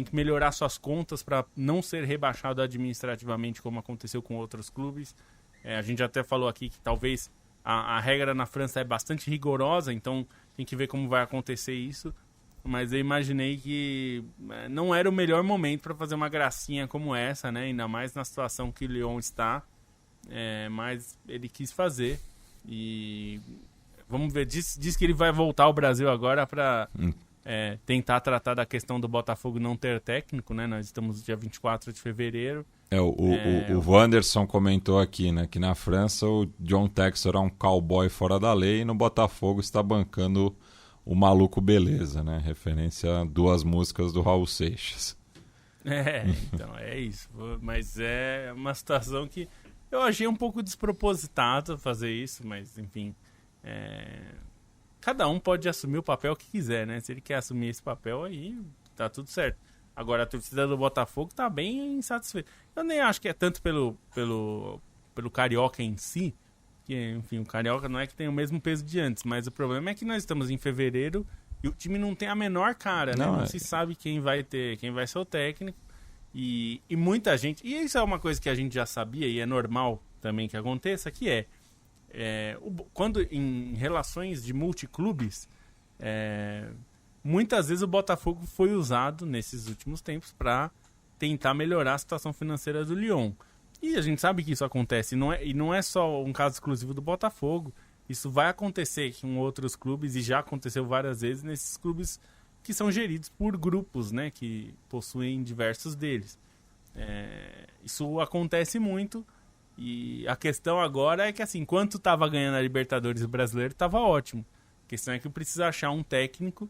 que melhorar suas contas para não ser rebaixado administrativamente, como aconteceu com outros clubes. A gente até falou aqui que talvez a regra na França é bastante rigorosa, então tem que ver como vai acontecer isso. Mas eu imaginei que não era o melhor momento para fazer uma gracinha como essa, né? Ainda mais na situação que o Lyon está. Mas ele quis fazer. E vamos ver, diz que ele vai voltar ao Brasil agora para tentar tratar da questão do Botafogo não ter técnico, né? Nós estamos no dia 24 de fevereiro. O Wanderson comentou aqui, né, que na França o John Textor é um cowboy fora da lei e no Botafogo está bancando o maluco beleza, né? Referência a 2 músicas do Raul Seixas. Então é isso. Mas é uma situação que eu achei um pouco despropositado fazer isso, mas enfim. Cada um pode assumir o papel que quiser, né? Se ele quer assumir esse papel, aí tá tudo certo. Agora a torcida do Botafogo tá bem insatisfeita. Eu nem acho que é tanto pelo Carioca em si, que, enfim, o Carioca não é que tem o mesmo peso de antes, mas o problema é que nós estamos em fevereiro e o time não tem a menor cara, né? Não se sabe quem vai ser o técnico. E muita gente... E isso é uma coisa que a gente já sabia e é normal também que aconteça, que quando em relações de multiclubes, muitas vezes o Botafogo foi usado nesses últimos tempos para tentar melhorar a situação financeira do Lyon. E a gente sabe que isso acontece, e não é só um caso exclusivo do Botafogo. Isso vai acontecer com outros clubes, e já aconteceu várias vezes nesses clubes que são geridos por grupos, né, que possuem diversos deles. Isso acontece muito, e a questão agora é que, assim, enquanto estava ganhando a Libertadores brasileiro, estava ótimo. A questão é que precisa achar um técnico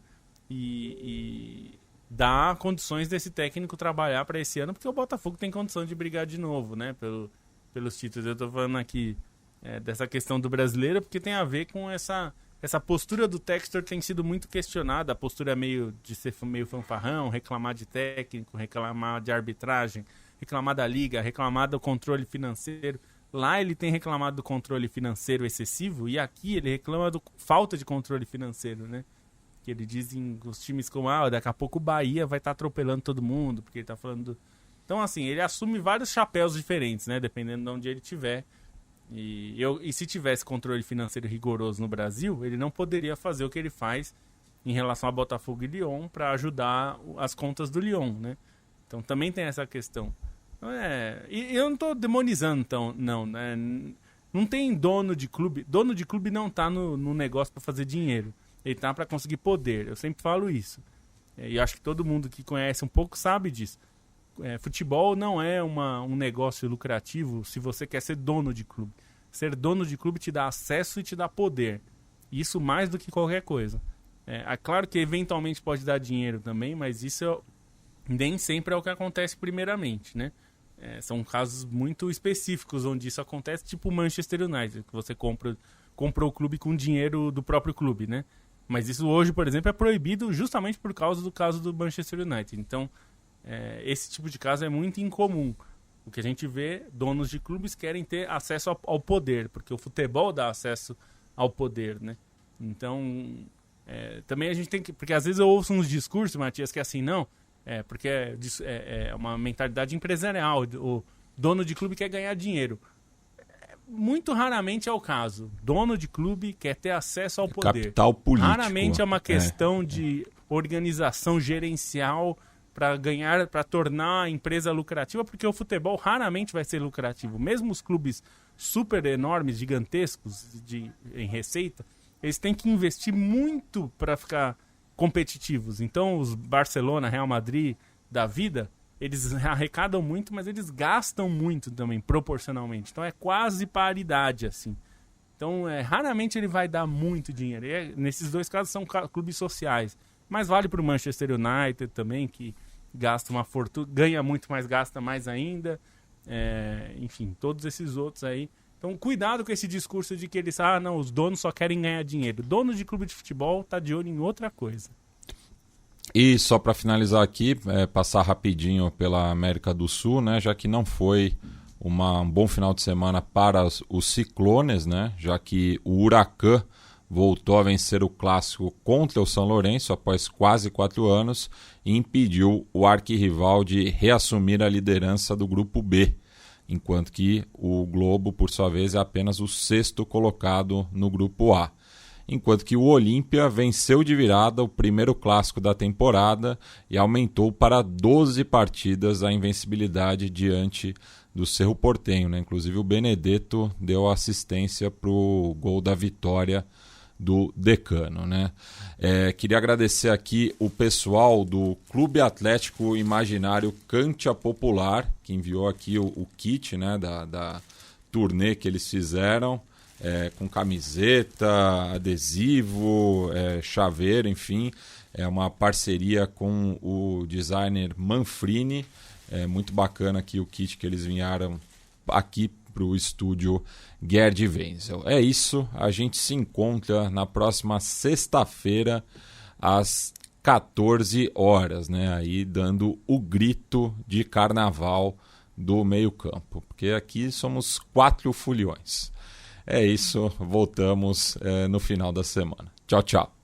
e dar condições desse técnico trabalhar para esse ano, porque o Botafogo tem condição de brigar de novo, né, pelos títulos. Eu estou falando aqui dessa questão do brasileiro, porque tem a ver com essa postura do Textor, tem sido muito questionada, a postura de ser meio fanfarrão, reclamar de técnico, reclamar de arbitragem, reclamar da liga, reclamar do controle financeiro. Lá ele tem reclamado do controle financeiro excessivo, e aqui ele reclama da falta de controle financeiro, né? Que ele diz em os times como, daqui a pouco o Bahia vai estar atropelando todo mundo, porque ele está falando... Então, assim, ele assume vários chapéus diferentes, né? Dependendo de onde ele estiver. E se tivesse controle financeiro rigoroso no Brasil, ele não poderia fazer o que ele faz em relação a Botafogo e Lyon para ajudar as contas do Lyon, né? Então também tem essa questão. E eu não estou demonizando, então, não, né? Não tem dono de clube. Dono de clube não está no negócio para fazer dinheiro. Ele está para conseguir poder. Eu sempre falo isso. E acho que todo mundo que conhece um pouco sabe disso. Futebol não é um negócio lucrativo se você quer ser dono de clube. Ser dono de clube te dá acesso e te dá poder. Isso mais do que qualquer coisa. Claro que eventualmente pode dar dinheiro também, mas isso nem sempre é o que acontece primeiramente, né? São casos muito específicos onde isso acontece, tipo o Manchester United, que você comprou o clube com dinheiro do próprio clube, né? Mas isso hoje, por exemplo, é proibido justamente por causa do caso do Manchester United. Então, esse tipo de caso é muito incomum. O que a gente vê, donos de clubes querem ter acesso ao poder, porque o futebol dá acesso ao poder, né? Então, também a gente tem que... Porque às vezes eu ouço uns discursos, Matias, que é assim, não, porque é uma mentalidade empresarial, o dono de clube quer ganhar dinheiro. Muito raramente é o caso. Dono de clube quer ter acesso ao poder. Capital político. Raramente é uma questão de organização gerencial para tornar a empresa lucrativa, porque o futebol raramente vai ser lucrativo. Mesmo os clubes super enormes, gigantescos em receita, eles têm que investir muito para ficar competitivos. Então, os Barcelona, Real Madrid da vida, eles arrecadam muito, mas eles gastam muito também, proporcionalmente. Então, é quase paridade, assim. Então, raramente ele vai dar muito dinheiro. Nesses dois casos, são clubes sociais. Mas vale para o Manchester United também, que gasta uma fortuna, ganha muito, mas gasta mais ainda. Enfim, todos esses outros aí. Então, cuidado com esse discurso de que eles, não, os donos só querem ganhar dinheiro. Dono de clube de futebol tá de olho em outra coisa. E só para finalizar aqui, passar rapidinho pela América do Sul, né, já que não foi um bom final de semana para os Ciclones, né, já que o Huracan voltou a vencer o clássico contra o São Lourenço após quase 4 anos e impediu o arquirrival de reassumir a liderança do Grupo B, enquanto que o Globo, por sua vez, é apenas o 6º colocado no Grupo A. enquanto que o Olímpia venceu de virada o primeiro clássico da temporada e aumentou para 12 partidas a invencibilidade diante do Cerro Porteño, né? Inclusive o Benedetto deu assistência para o gol da vitória do Decano, né? Queria agradecer aqui o pessoal do Clube Atlético Imaginário Cantia Popular, que enviou aqui o kit, né, da turnê que eles fizeram, com camiseta, adesivo, chaveiro, enfim. É uma parceria com o designer Manfrini. É muito bacana aqui o kit que eles enviaram aqui para o estúdio Gerd Wenzel. É isso, a gente se encontra na próxima sexta-feira às 14 horas, né? Aí dando o grito de carnaval do meio-campo, porque aqui somos 4 foliões. É isso, voltamos no final da semana. Tchau, tchau.